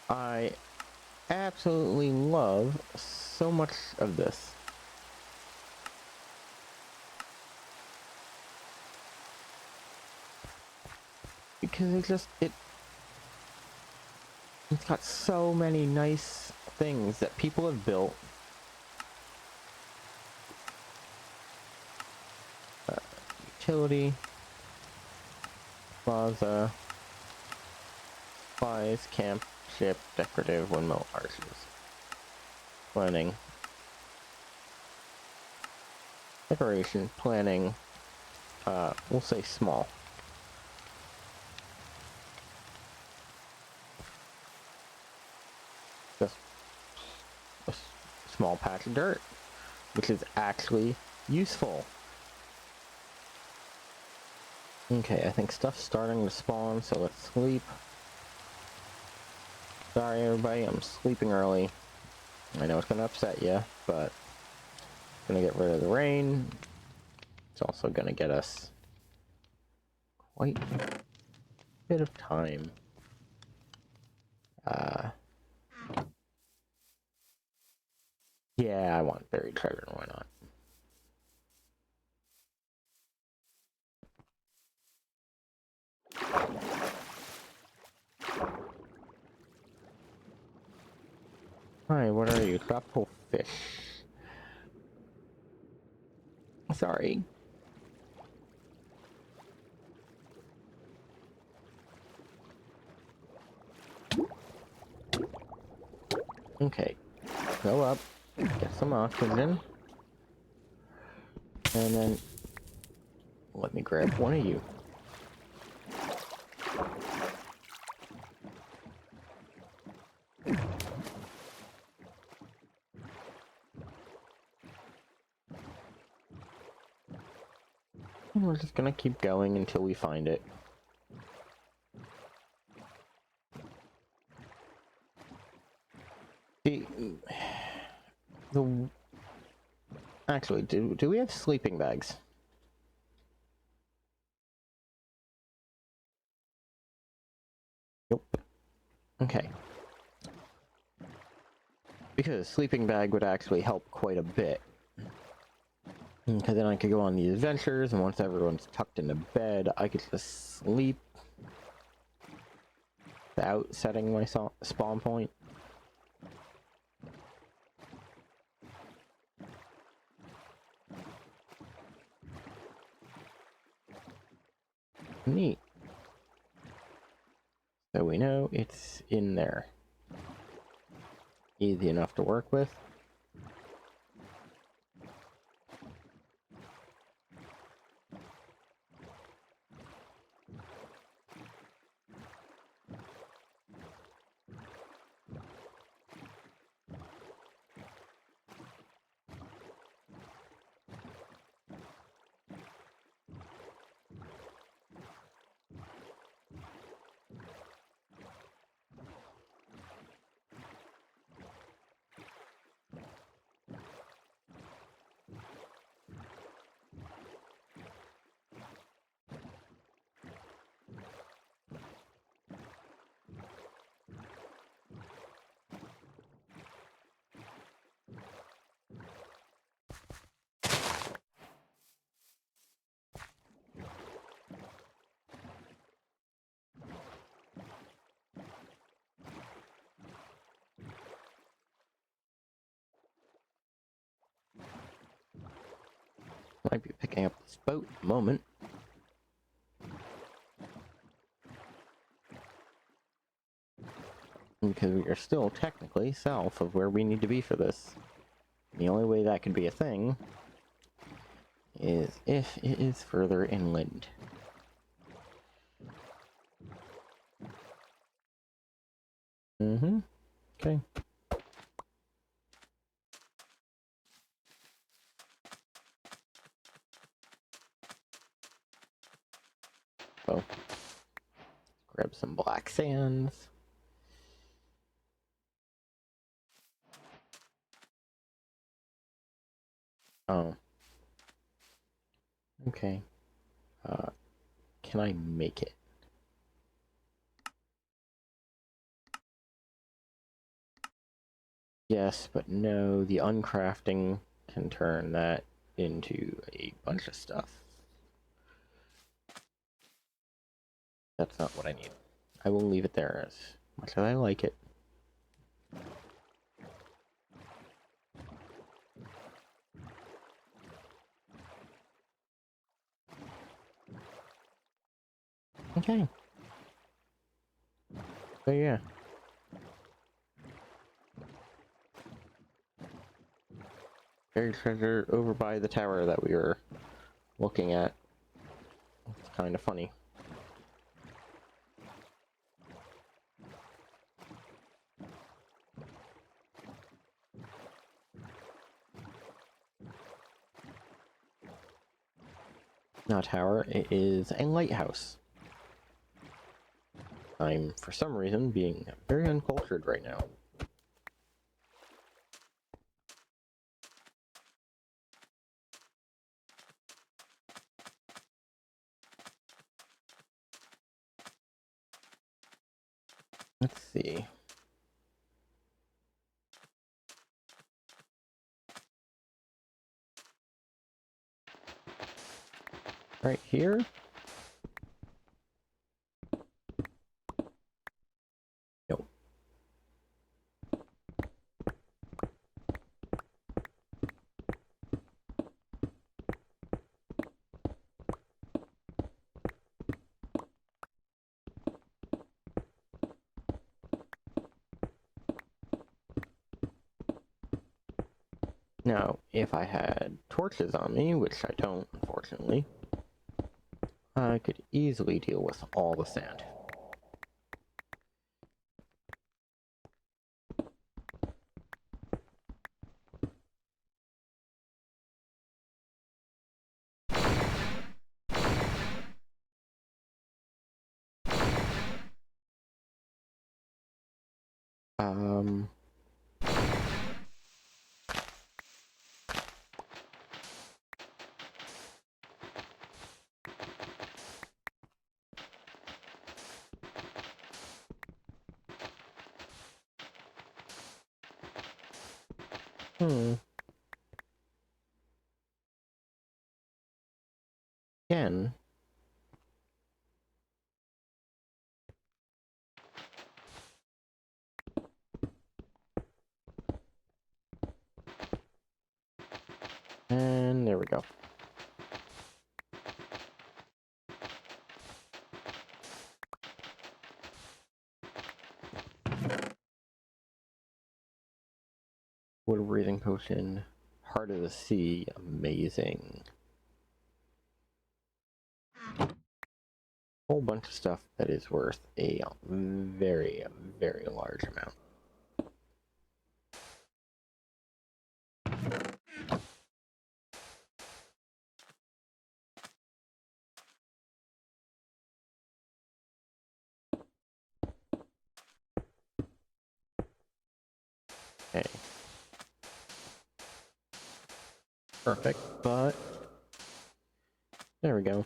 I absolutely love so much of this. Because it's got so many nice things that people have built. Utility, plaza, supplies, camp, ship, decorative, windmill, arches, planning, decoration, planning, we'll say small. Just a small patch of dirt, which is actually useful. Okay, I think stuff's starting to spawn, so let's sleep. Sorry everybody, I'm sleeping early. I know it's gonna upset you, but it's gonna get rid of the rain. It's also gonna get us quite a bit of time. Yeah, I want buried treasure, why not? Hi, what are you? Tropical fish. Sorry. Okay, go up, get some oxygen, and then let me grab one of you. And we're just gonna keep going until we find it. Actually, do we have sleeping bags? Nope. Okay. Because a sleeping bag would actually help quite a bit. Because then I could go on these adventures, and once everyone's tucked into bed, I could just sleep without setting my spawn point. Neat. So we know it's in there. Easy enough to work with. Might be picking up this boat in a moment. Because we are still technically south of where we need to be for this The only way that could be a thing is if it is further inland. Mm-hmm. Okay. Oh. Grab some black sands. Oh. Okay. Can I make it? Yes, but no, the uncrafting can turn that into a bunch of stuff. That's not what I need. I will leave it there as much as I like it. Okay. So yeah. Buried treasure over by the tower that we were looking at. It's kind of funny. Not a tower, it is a lighthouse. I'm, for some reason, being very uncultured right now. Let's see. Right here? Nope. Now, if I had torches on me, which I don't, unfortunately, I could easily deal with all the sand. Um... Hmm. Again. And there we go. Water breathing potion. Heart of the Sea. Amazing. Whole bunch of stuff that is worth a very, very large amount. Okay. Perfect, but there we go.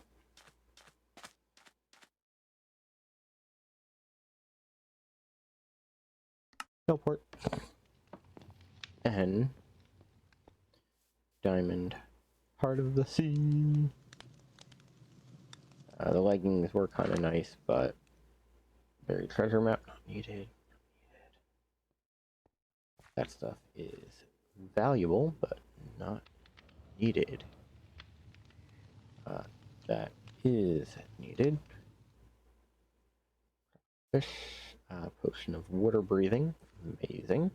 Teleport. And diamond. Heart of the Sea. The leggings were kind of nice, but buried treasure map not needed. That stuff is valuable, but not needed. That is needed. Fish, potion of water breathing, amazing.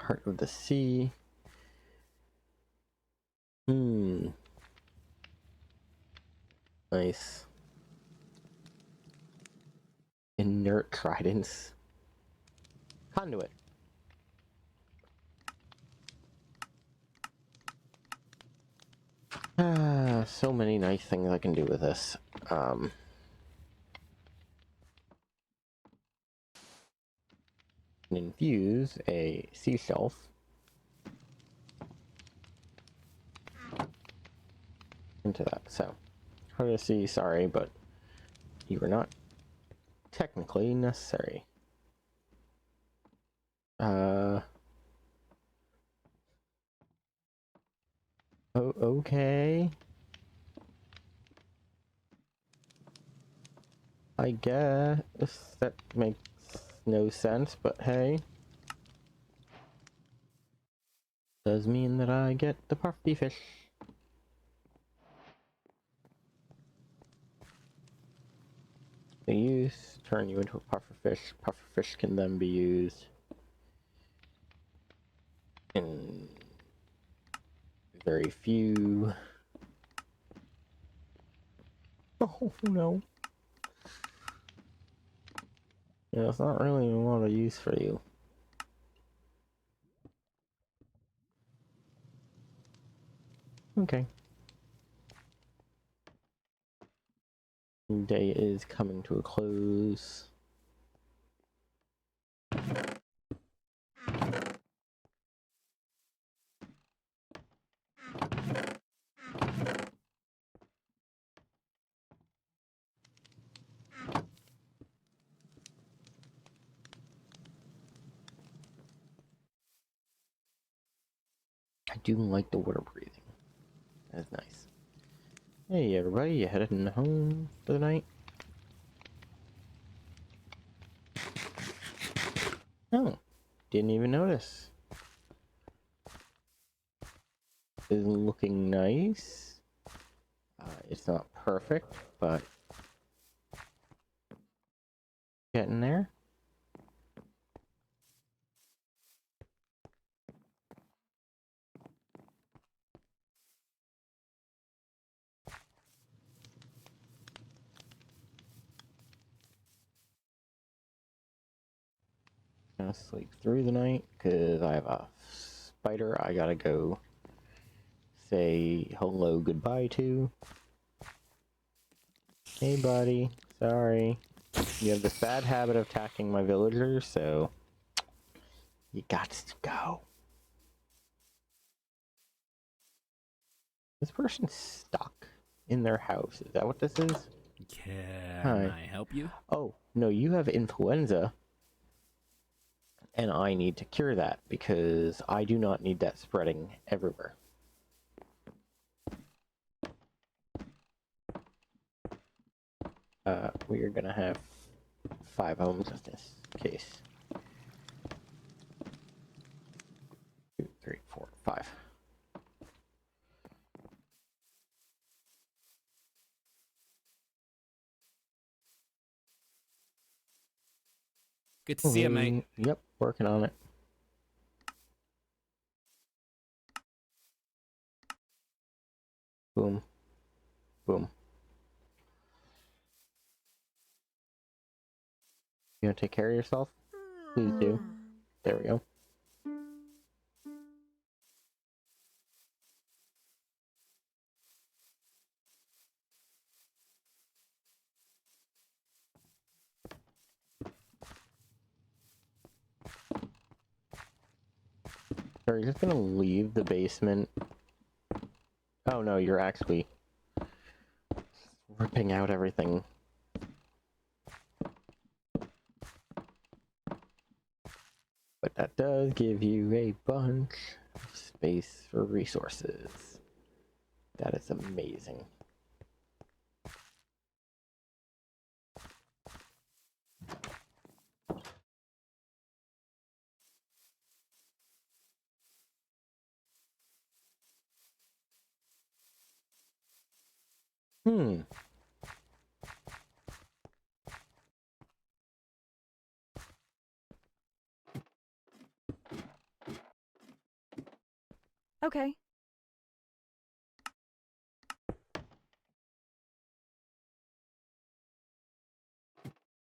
Heart of the Sea. Nice. Inert tridents. Conduit. So many nice things I can do with this. Infuse a sea shelf into that. So, hard to see, sorry, but you were not technically necessary. Oh, okay. I guess that makes no sense, but hey. Does mean that I get the puffy fish. The use, turn you into a puffer fish. Puffer fish can then be used in very few. Oh no. Yeah, it's not really a lot of use for you. Okay. Day is coming to a close. I do like the water breathing. That's nice. Hey everybody, you headed home for the night? Oh, didn't even notice. Is looking nice. It's not perfect, but getting there. Gonna sleep through the night because I have a spider I gotta go say hello goodbye to. Hey buddy, sorry. You have this bad habit of attacking my villagers, so you got to go. This person's stuck in their house. Is that what this is? Can Hi. I help you? Oh, no, you have influenza. And I need to cure that because I do not need that spreading everywhere. We are gonna have 5 homes in this case. 2, 3, 4, 5. Good to see you, mate. Yep, working on it. Boom. Boom. You gonna take care of yourself? Please do. There we go. Are you just gonna leave the basement? Oh no, you're actually ripping out everything. But that does give you a bunch of space for resources. That is amazing. Hmm. Okay.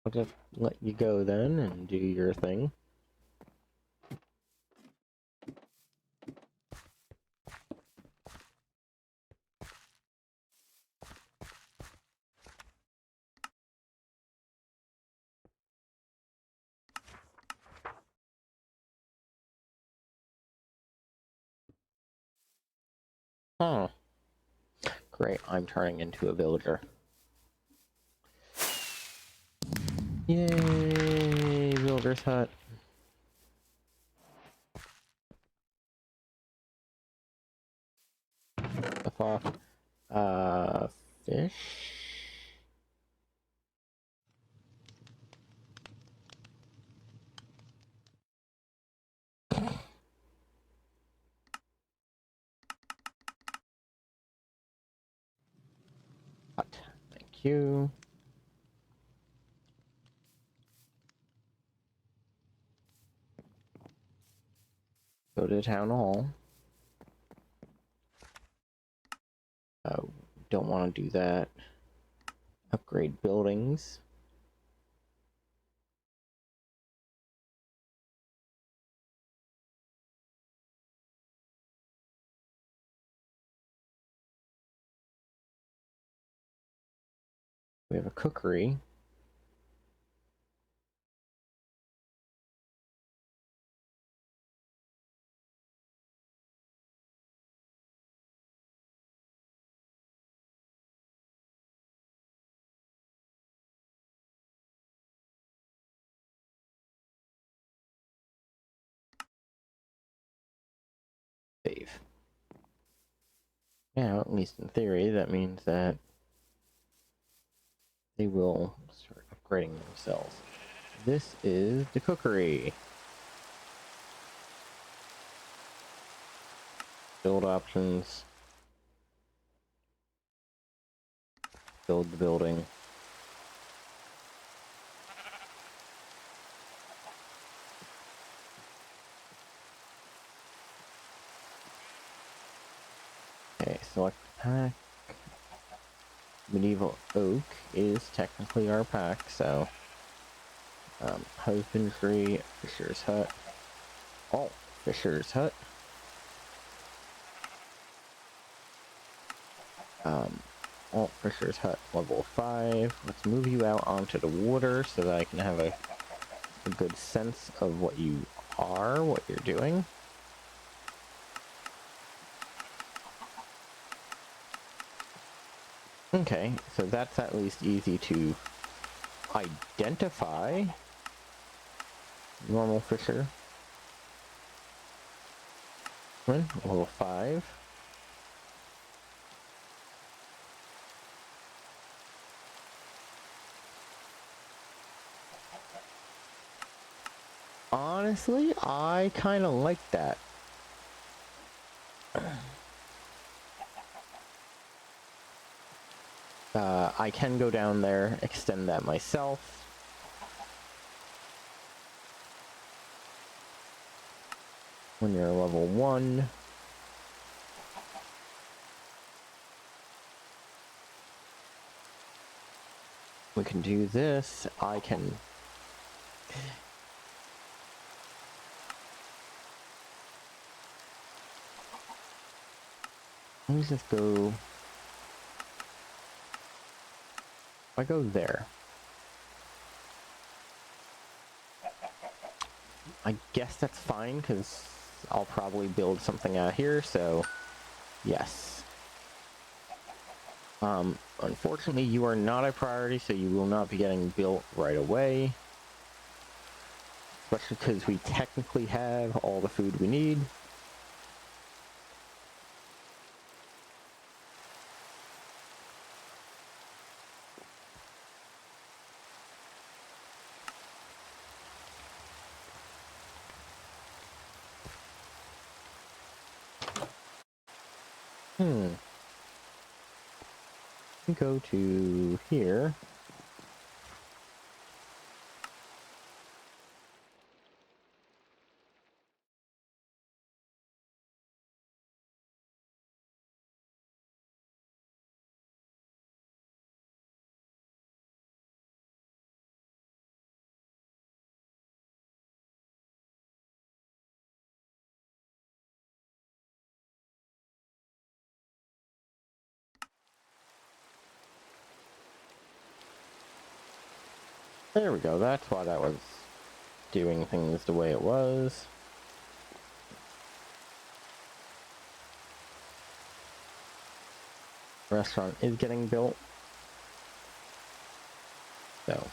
I'll just let you go then and do your thing. Huh. Great, I'm turning into a villager. Yay, villager's hut. The fuck? Fish? Hut. Thank you. Go to town hall. Don't want to do that. Upgrade buildings. We have a cookery. Save. Now, at least in theory, that means that they will start upgrading themselves. This is the cookery. Build options. Build the building. Okay, select pack. Medieval oak is technically our pack, so husbandry, fisher's hut. Oh, fisher's hut. Oh, fisher's hut level 5. Let's move you out onto the water so that I can have a good sense of what you are, what you're doing. Okay, so that's at least easy to identify. Normal fisher. Level 5. Honestly, I kind of like that. I can go down there, extend that myself. When you're level 1. We can do this. I can... Let me just go... If I go there... I guess that's fine, because I'll probably build something out here, so... Yes. Unfortunately, you are not a priority, so you will not be getting built right away. Especially because we technically have all the food we need. Go to here. There we go, that's why that was doing things the way it was. Restaurant is getting built. So,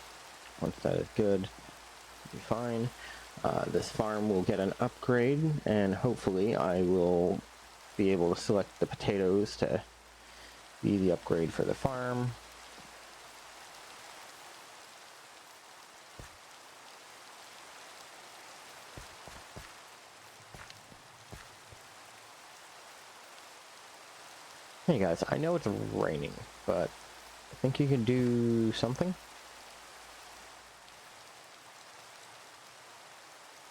once that is good, it'll be fine. This farm will get an upgrade, and hopefully I will be able to select the potatoes to be the upgrade for the farm. Hey guys, I know it's raining, but I think you can do something.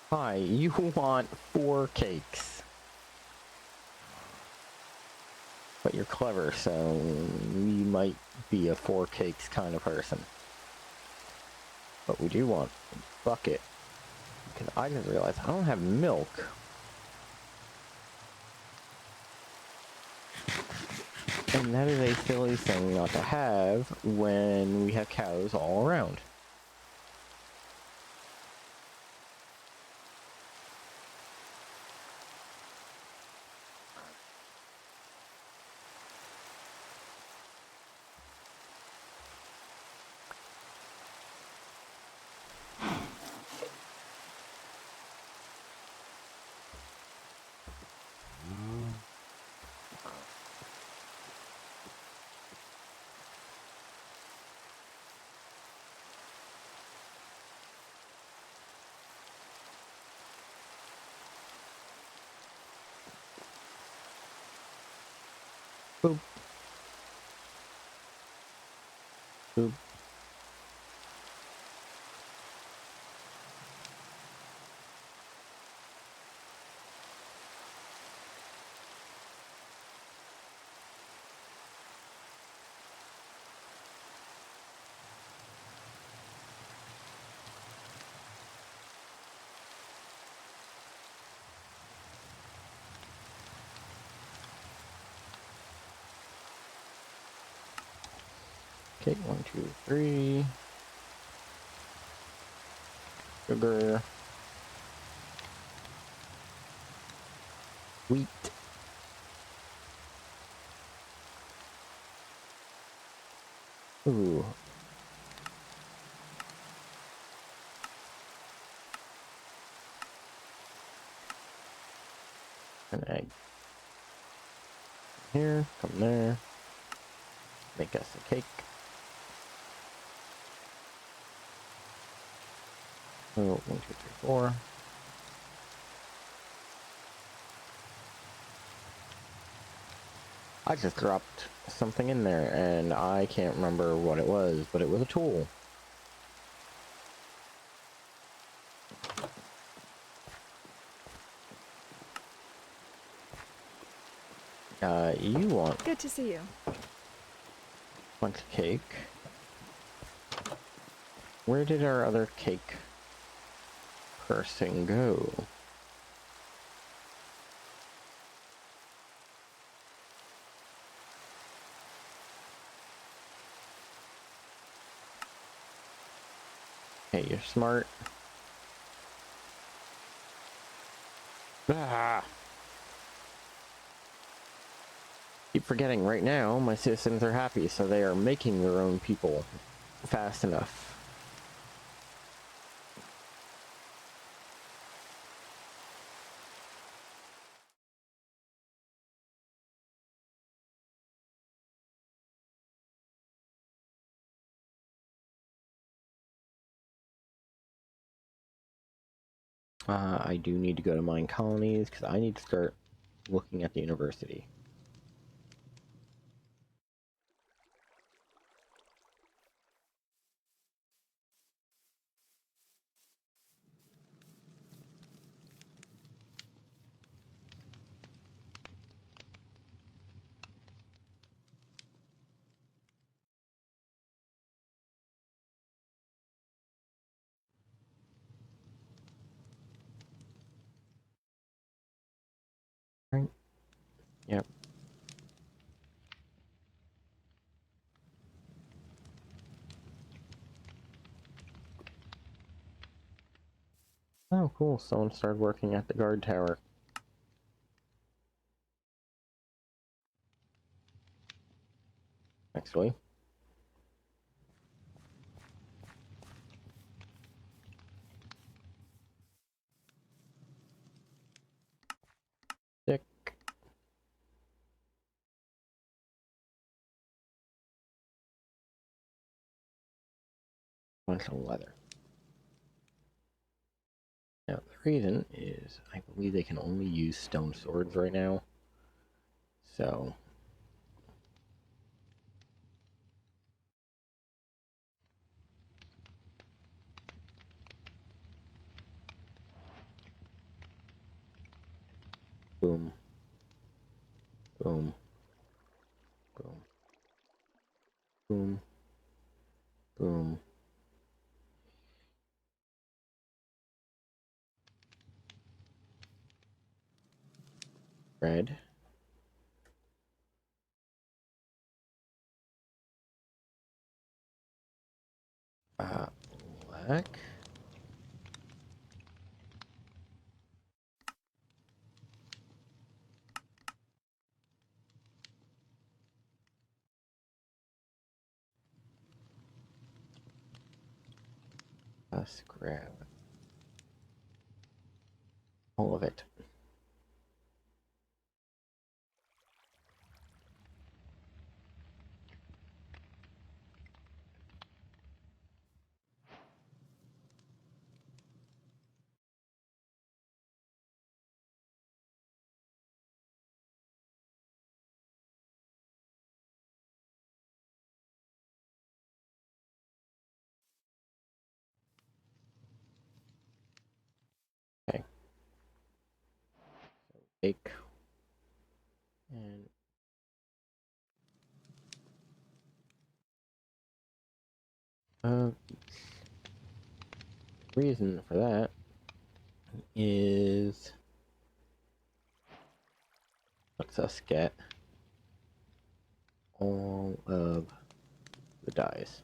Hi, you want 4 cakes. But you're clever, so you might be a 4 cakes kind of person. But we do want a bucket. Because I just realized I don't have milk. And that is a silly thing not to have when we have cows all around. Boop. Boop. Okay, 1, 2, 3. Sugar. Wheat. Ooh. An egg. Here, come there. Make us a cake. Oh, 1, 2, 3, 4. I just dropped something in there, and I can't remember what it was, but it was a tool. You want Good to see you. bunch of cake. Where did our other cake person go? Hey, you're smart. Ah! Keep forgetting, right now, my citizens are happy, so they are making their own people fast enough. I do need to go to mine colonies, because I need to start looking at the university. Right? Yep. Oh, cool. Someone started working at the guard tower. Actually. Sick. Bunch of leather. Now, the reason is I believe they can only use stone swords right now. So, boom, boom, boom, boom, boom. Red. Black. Let's grab all of it. Okay. So take and reason for that is lets us get all of the dyes.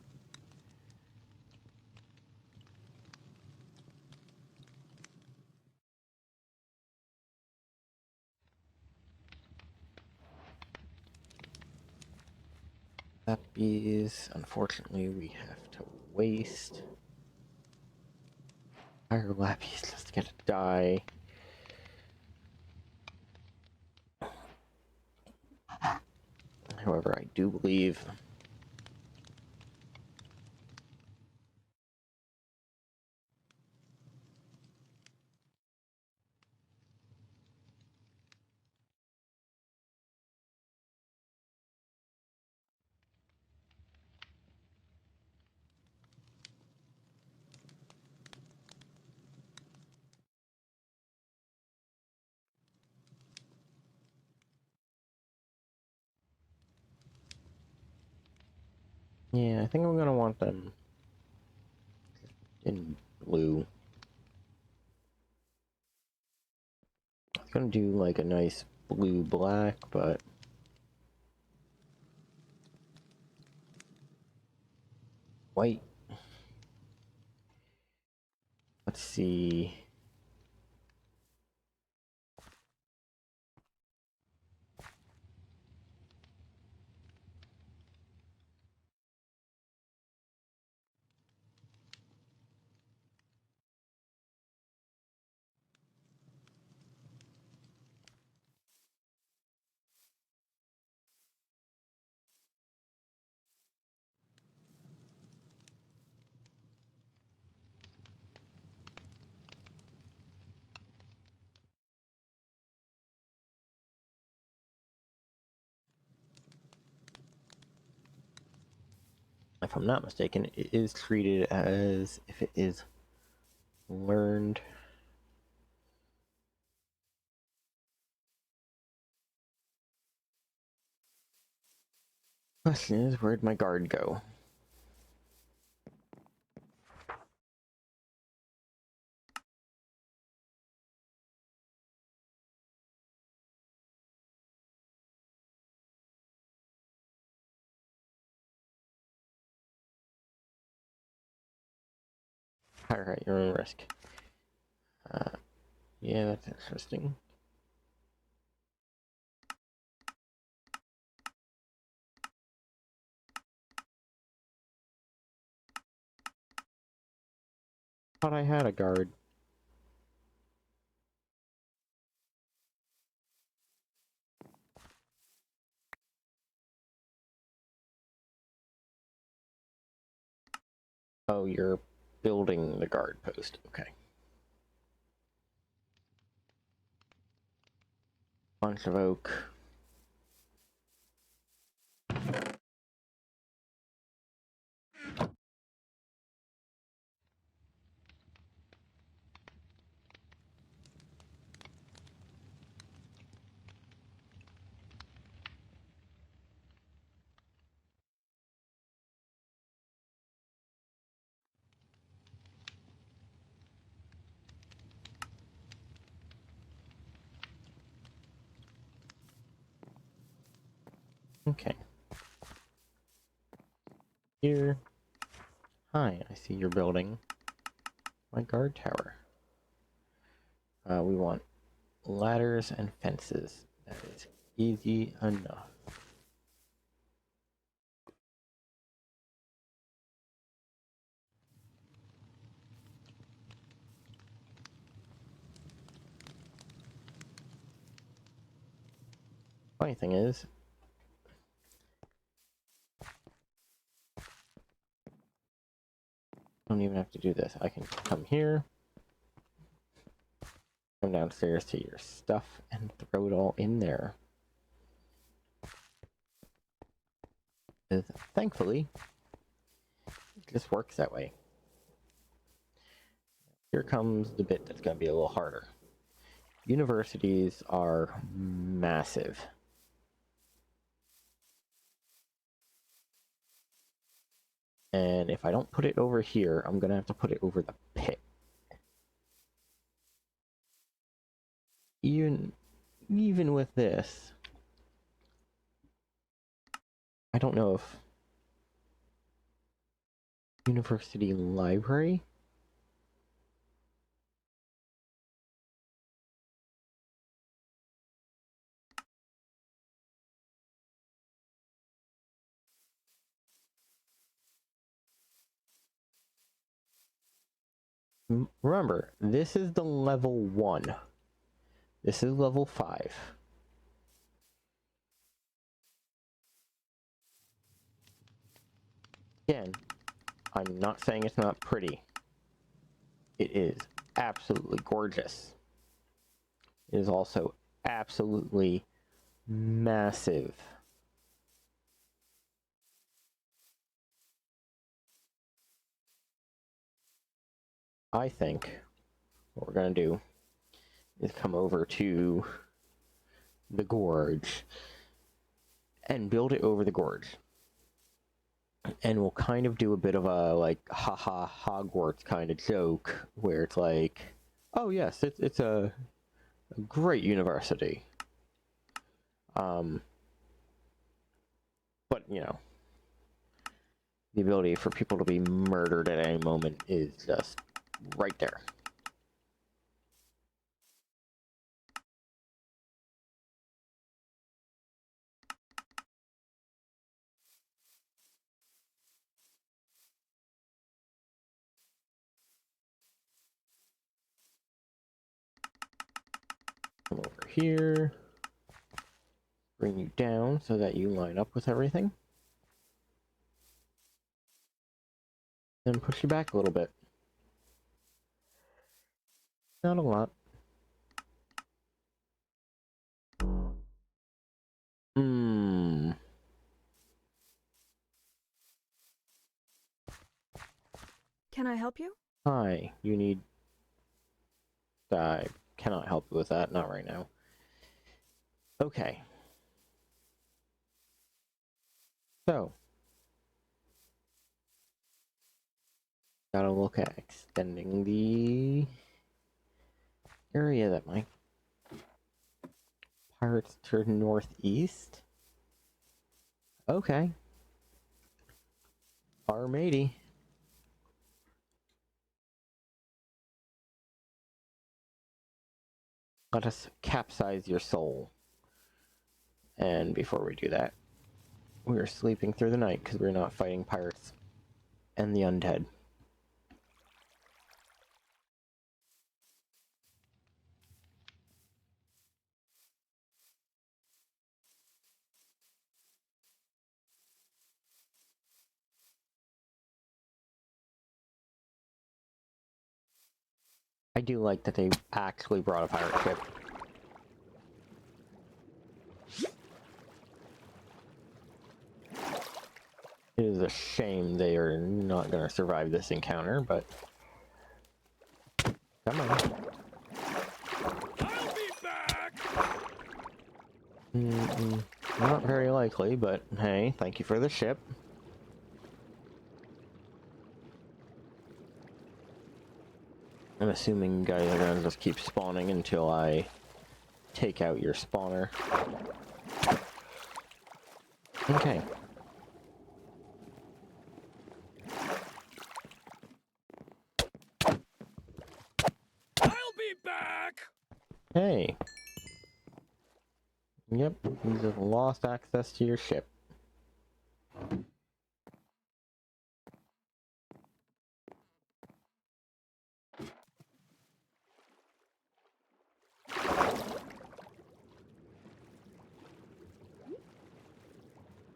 Lappies, unfortunately, we have to waste higher lappies just to get a dye. However, I do believe yeah, I think I'm gonna want them in blue. I was gonna do like a nice blue black, but white. Let's see. If I'm not mistaken, it is treated as if it is learned. Question is, where'd my guard go? Alright, you're on risk. Yeah, that's interesting. Thought I had a guard. Oh, you're building the guard post. Okay. Bunch of oak. Okay. Here. Hi, I see you're building my guard tower. We want ladders and fences. That is easy enough. Funny thing is, I don't even have to do this. I can come here, come downstairs to your stuff, and throw it all in there. 'Cause thankfully, it just works that way. Here comes the bit that's going to be a little harder. Universities are massive. And if I don't put it over here, I'm going to have to put it over the pit. Even with this, I don't know if university library. Remember, this is the level 1. This is level 5. Again, I'm not saying it's not pretty. It is absolutely gorgeous. It is also absolutely massive. I think what we're going to do is come over to the gorge and build it over the gorge. And we'll kind of do a bit of a, like, haha Hogwarts kind of joke, where it's like, oh yes, it's a great university. But, you know, the ability for people to be murdered at any moment is just right there. Come over here. Bring you down so that you line up with everything. Then push you back a little bit. Not a lot. Can I help you? Hi, you need... I cannot help you with that, not right now. Okay. So. Gotta look at extending the area that my pirates turn northeast. Okay. Our matey. Let us capsize your soul. And before we do that, we are sleeping through the night because we're not fighting pirates and the undead. I do like that they actually brought a pirate ship. It is a shame they are not going to survive this encounter, but... Come on. I'll be back! Not very likely, but hey, thank you for the ship. I'm assuming you guys are going to just keep spawning until I take out your spawner. Okay. I'll be back! Hey. Yep, you just lost access to your ship.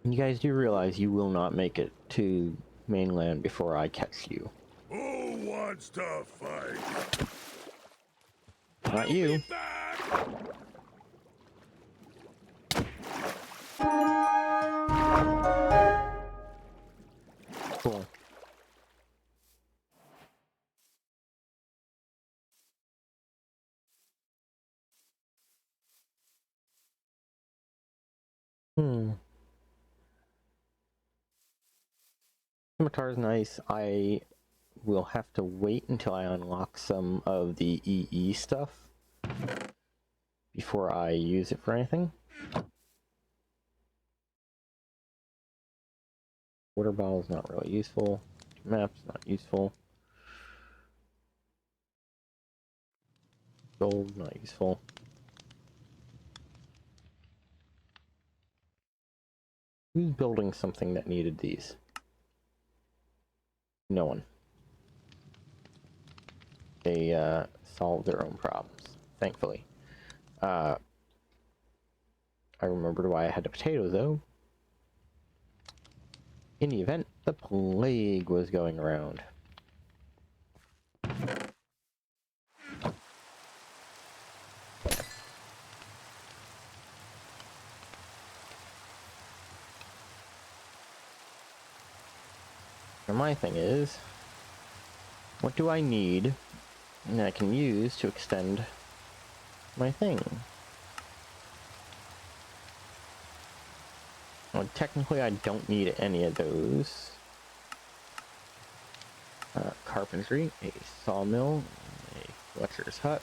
You guys do realize you will not make it to mainland before I catch you. Who wants to fight? Not you. Be back! Cool. Scimitar's nice. I will have to wait until I unlock some of the EE stuff before I use it for anything. Water bottle is not really useful. Maps not useful. Gold not useful. Who's building something that needed these? No one. They solved their own problems, thankfully. I remembered why I had the potato though. In the event, the plague was going around. And my thing is, what do I need that I can use to extend my thing? Well, technically I don't need any of those. Carpentry, a sawmill, a Fletcher's hut.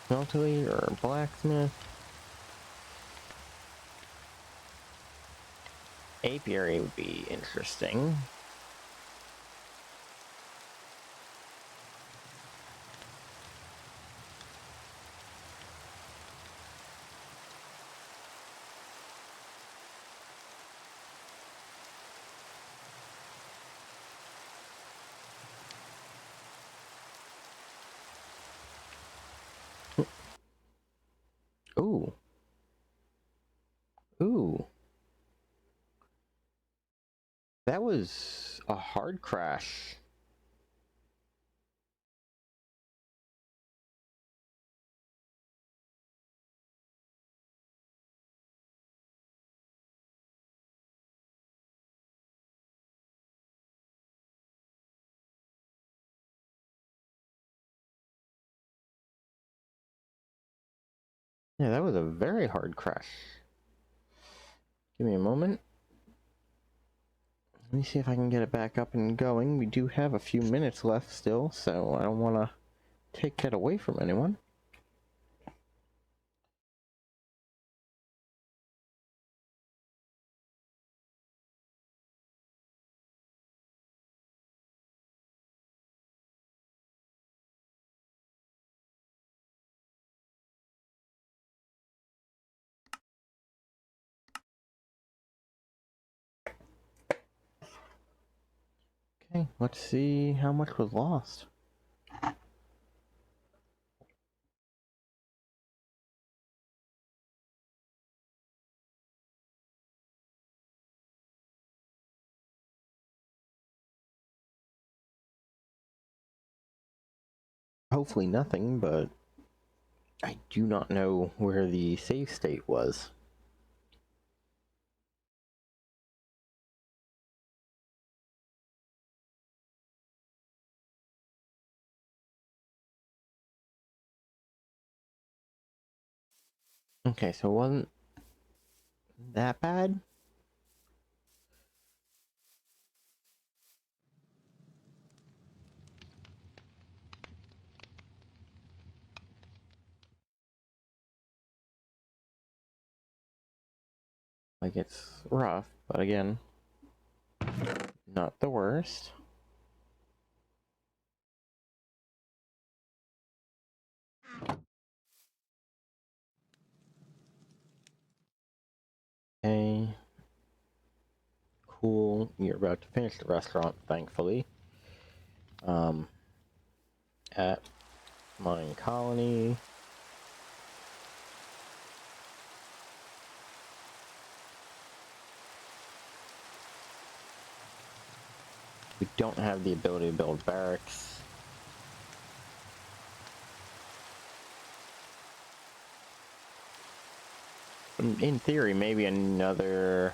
Smeltery or blacksmith. Apiary would be interesting. Ooh. Ooh. That was a hard crash. Yeah, that was a very hard crash. Give me a moment. Let me see if I can get it back up and going. We do have a few minutes left still, so I don't want to take that away from anyone. Okay, let's see how much was lost. Hopefully nothing, but I do not know where the save state was. Okay, so it wasn't that bad. Like, it's rough, but again, not the worst. Okay. Cool. You're about to finish the restaurant, thankfully. At Mine Colony. We don't have the ability to build barracks. In theory, maybe another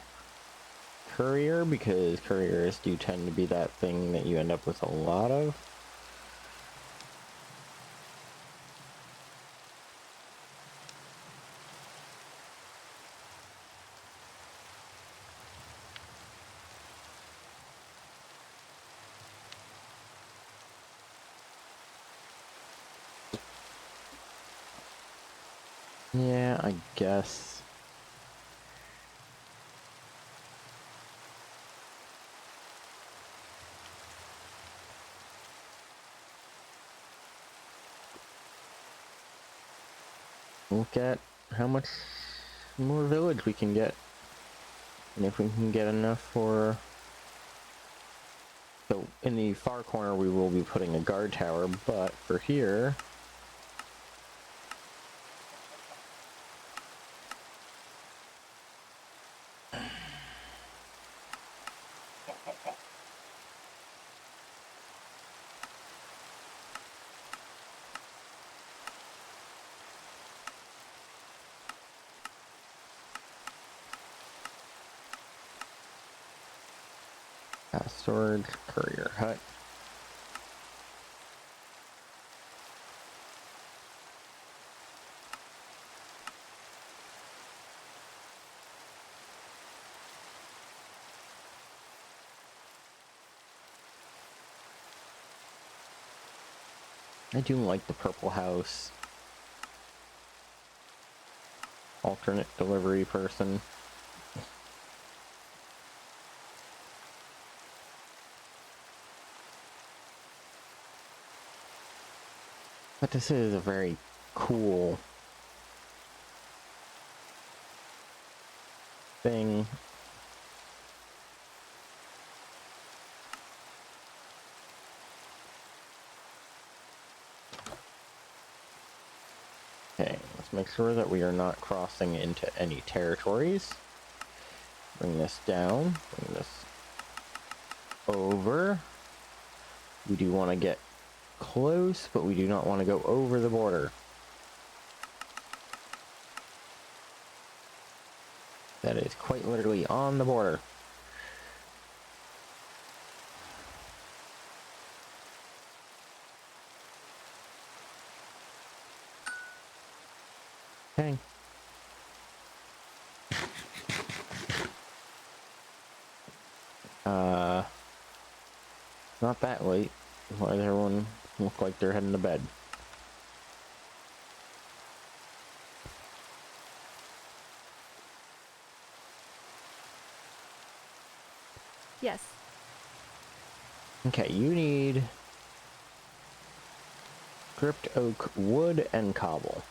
courier, because couriers do tend to be that thing that you end up with a lot of. Yeah, I guess. Look at how much more village we can get. And if we can get enough for... So, in the far corner we will be putting a guard tower, but for here... storage, courier hut. I do like the purple house. Alternate delivery person. But this is a very cool thing. Okay, let's make sure that we are not crossing into any territories. Bring this down, bring this over. We do want to get close, but we do not want to go over the border. That is quite literally on the border. Okay. Not that late. Why does everyone look like they're heading to bed? Yes. Okay, you need stripped oak, wood, and cobble.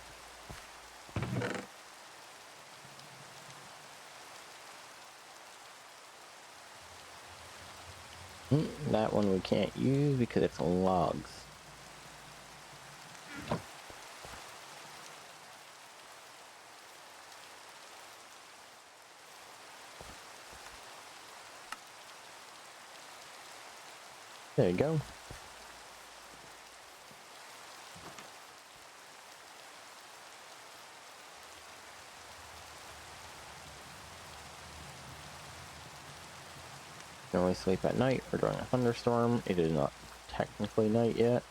That one we can't use because it's logs. There you go. You can only sleep at night or during a thunderstorm. It is not technically night yet.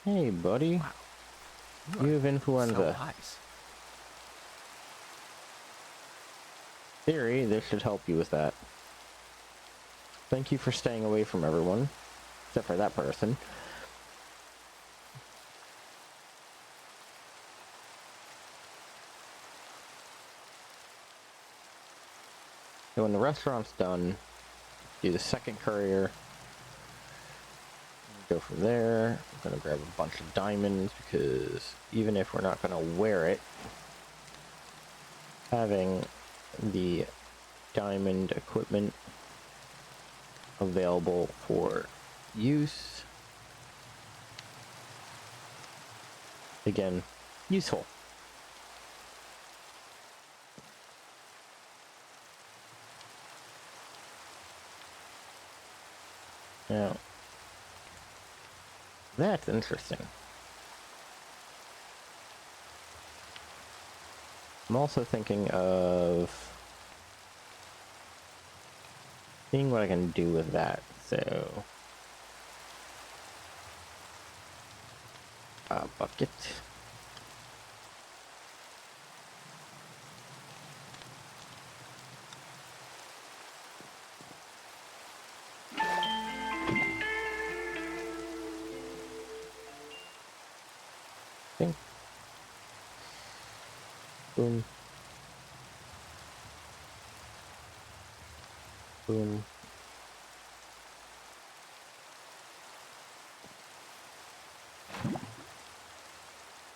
Hey, buddy. Wow. You have influenza. So wise. Theory, this should help you with that. Thank you for staying away from everyone. Except for that person. So when the restaurant's done, do the second courier. Go from there. I'm gonna grab a bunch of diamonds because even if we're not gonna wear it, having the diamond equipment available for use, again, useful. Now, that's interesting. I'm also thinking of seeing what I can do with that. So, a bucket. Thing. Boom. Boom.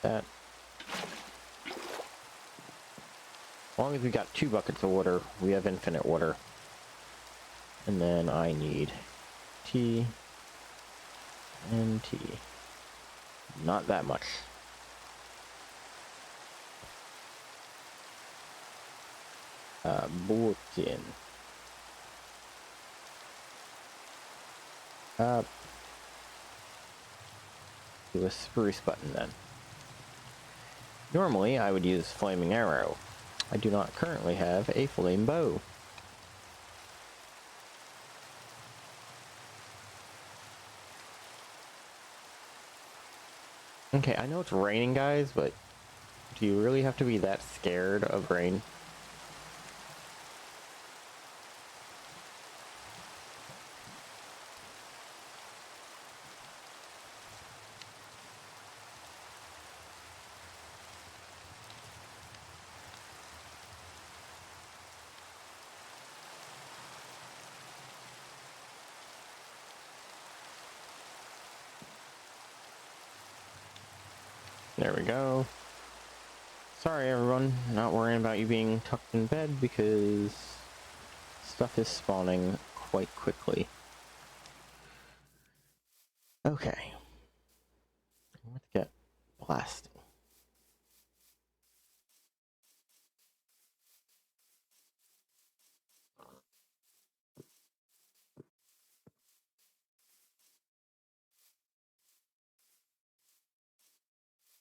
That. As long as we got 2 buckets of water, we have infinite water. And then I need tea and tea. Not that much. Bulletin. Do a spruce button then. Normally, I would use flaming arrow. I do not currently have a flame bow. Okay, I know it's raining, guys, but do you really have to be that scared of rain? There we go. Sorry everyone, not worrying about you being tucked in bed because stuff is spawning quite quickly. Okay. Let's get blasting.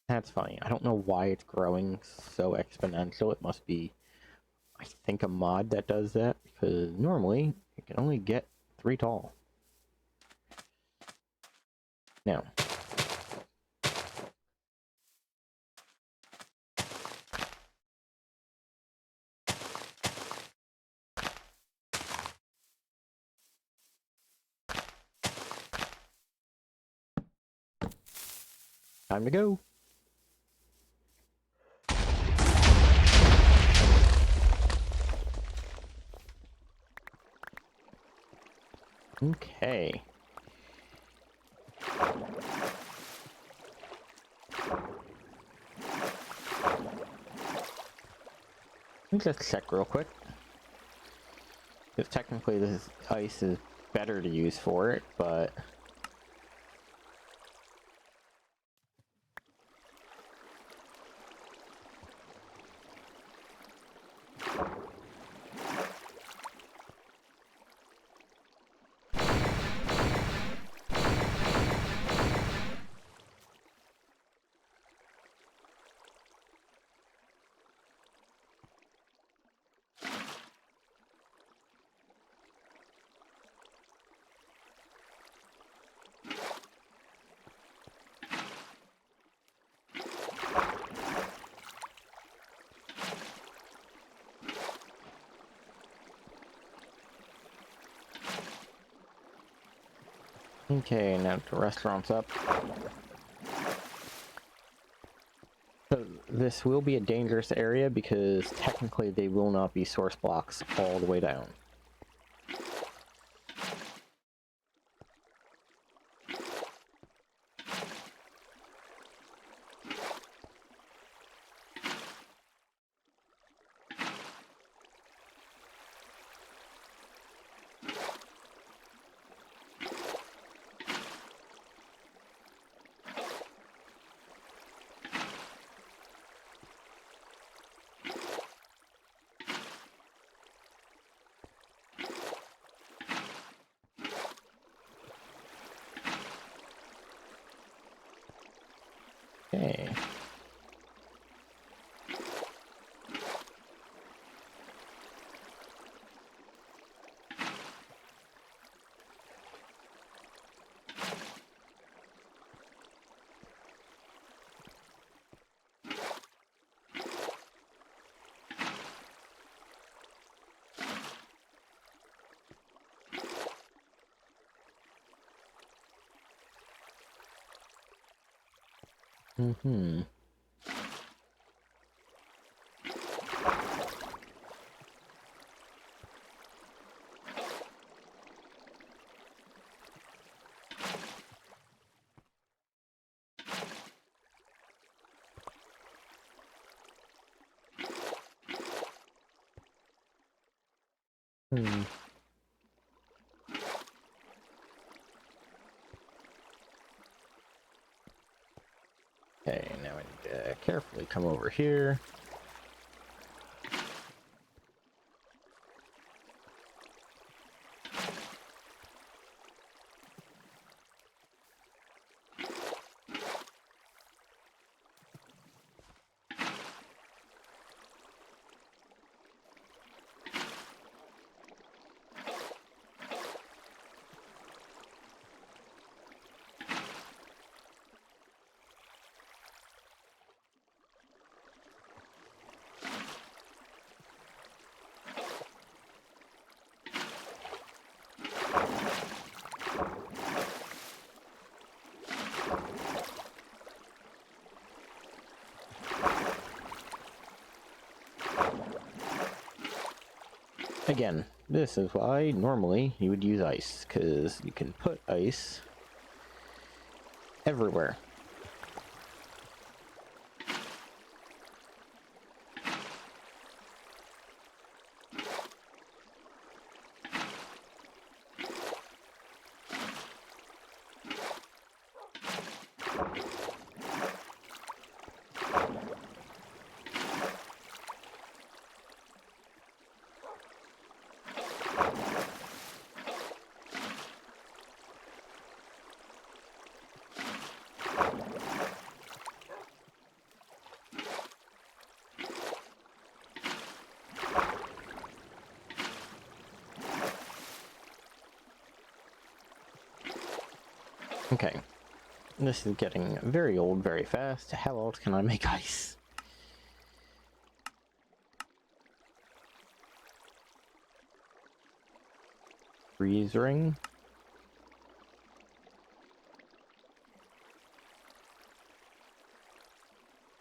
That's funny. I don't know why it's growing so exponential. It must be, I think, a mod that does that, because normally it can only get 3 tall. Now, time to go. Okay. Let me just check real quick. Because technically this ice is better to use for it, but okay, now the restaurant's up. So this will be a dangerous area because technically they will not be source blocks all the way down. Okay. Mm-hmm. Hmm. Okay, now I need to carefully come over here. Again, this is why normally you would use ice, because you can put ice everywhere. Okay, this is getting very old very fast. How else can I make ice? Freeze ring.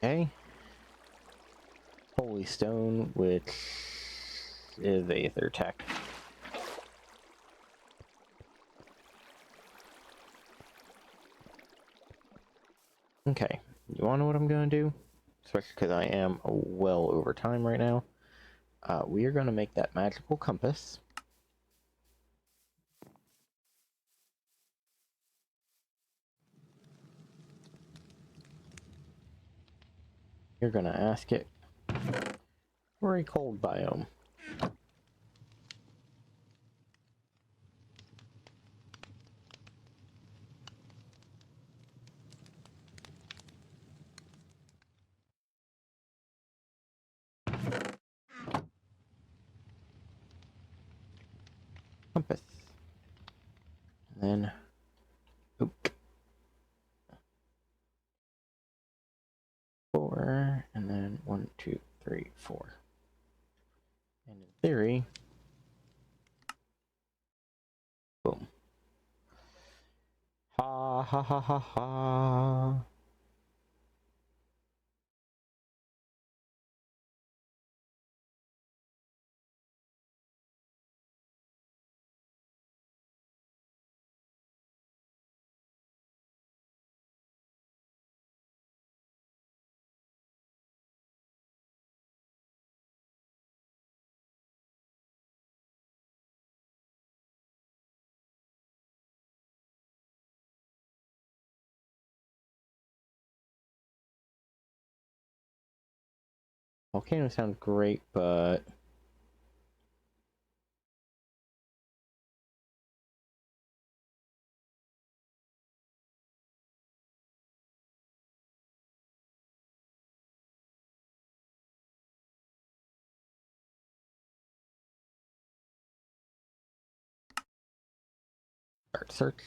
Okay. Holy stone, which is Aether Tech. Okay, you wanna know what I'm gonna do? Especially because I am well over time right now. We are gonna make that magical compass. You're gonna ask it for a cold biome. Compass. And then oak. 4, and then 1, 2, 3, 4. And in theory, boom. Ha ha ha ha ha. Volcano sounds great, but start search.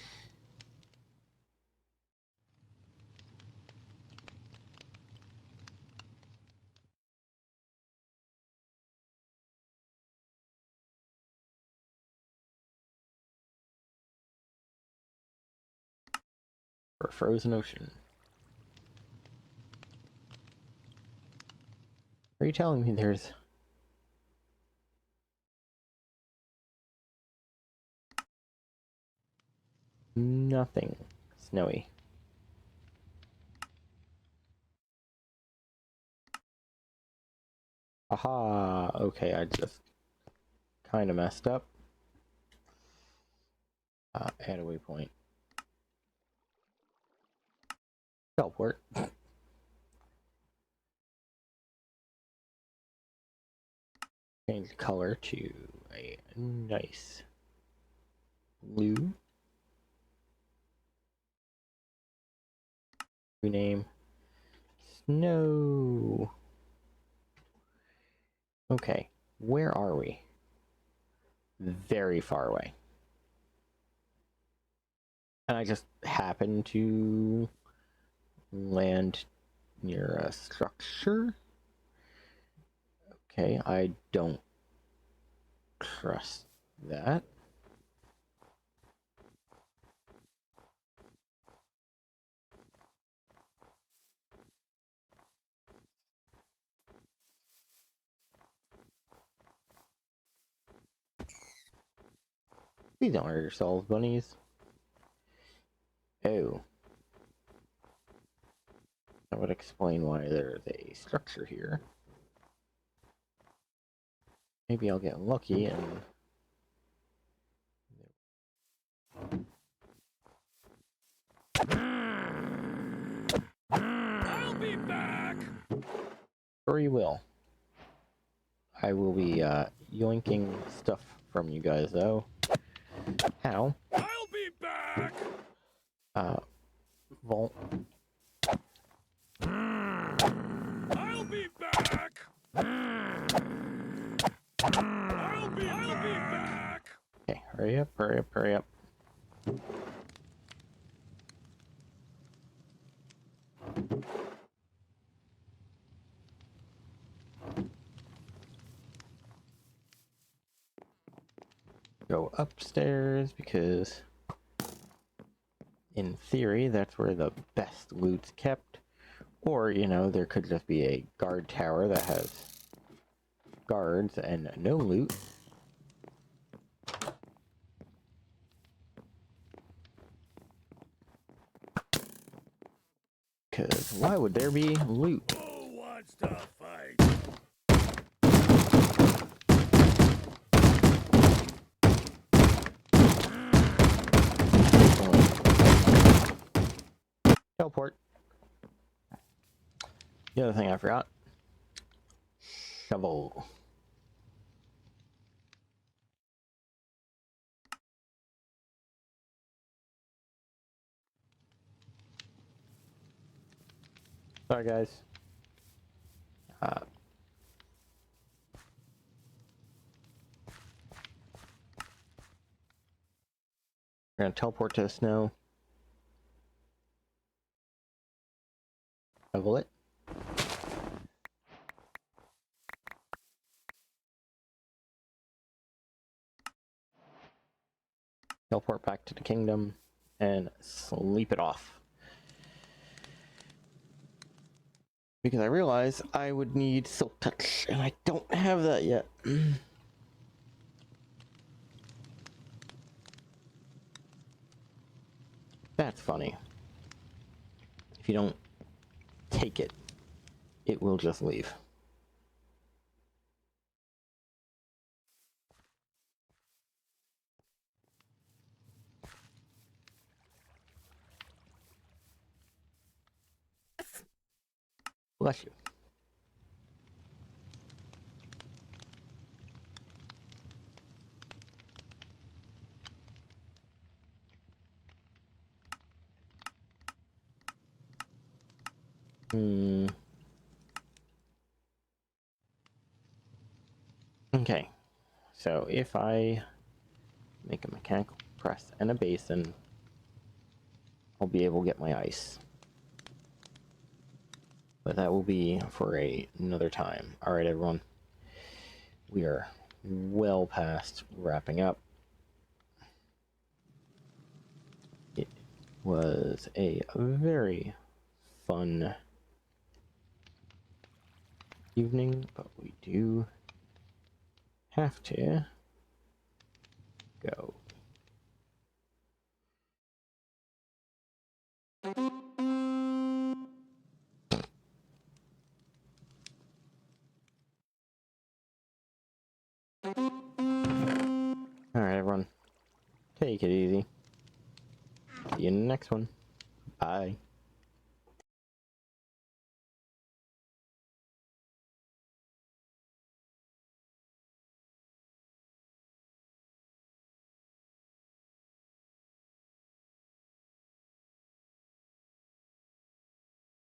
For frozen ocean. Are you telling me there's nothing snowy? Aha! Okay, I just kind of messed up. Add a waypoint. Teleport. Change the color to a nice blue. Rename Snow. Okay, where are we? Very far away. And I just happened to land near a structure. Okay, I don't trust that. Please don't hurt yourselves, bunnies. Oh. That would explain why there's a structure here. Maybe I'll get lucky and... I'll be back. Sure you will. I will be yoinking stuff from you guys though. How? I'll be back. Vault. I'll be back. I'll be back. Okay, hurry up, hurry up, hurry up. Go upstairs because in theory that's where the best loot's kept. Or, you know, there could just be a guard tower that has guards and no loot. Because why would there be loot? Who wants to fight? Teleport. The other thing I forgot. Shovel. Sorry, guys. We're gonna teleport to the snow. Shovel it. Teleport back to the kingdom and sleep it off. Because I realize I would need Silk Touch, and I don't have that yet. That's funny. If you don't take it, it will just leave. Bless you. Okay, so if I make a mechanical press and a basin, I'll be able to get my ice. But that will be for another time. Alright, everyone. We are well past wrapping up. It was a very fun evening, but we do have to go. Alright, everyone. Take it easy. See you in the next one. Bye.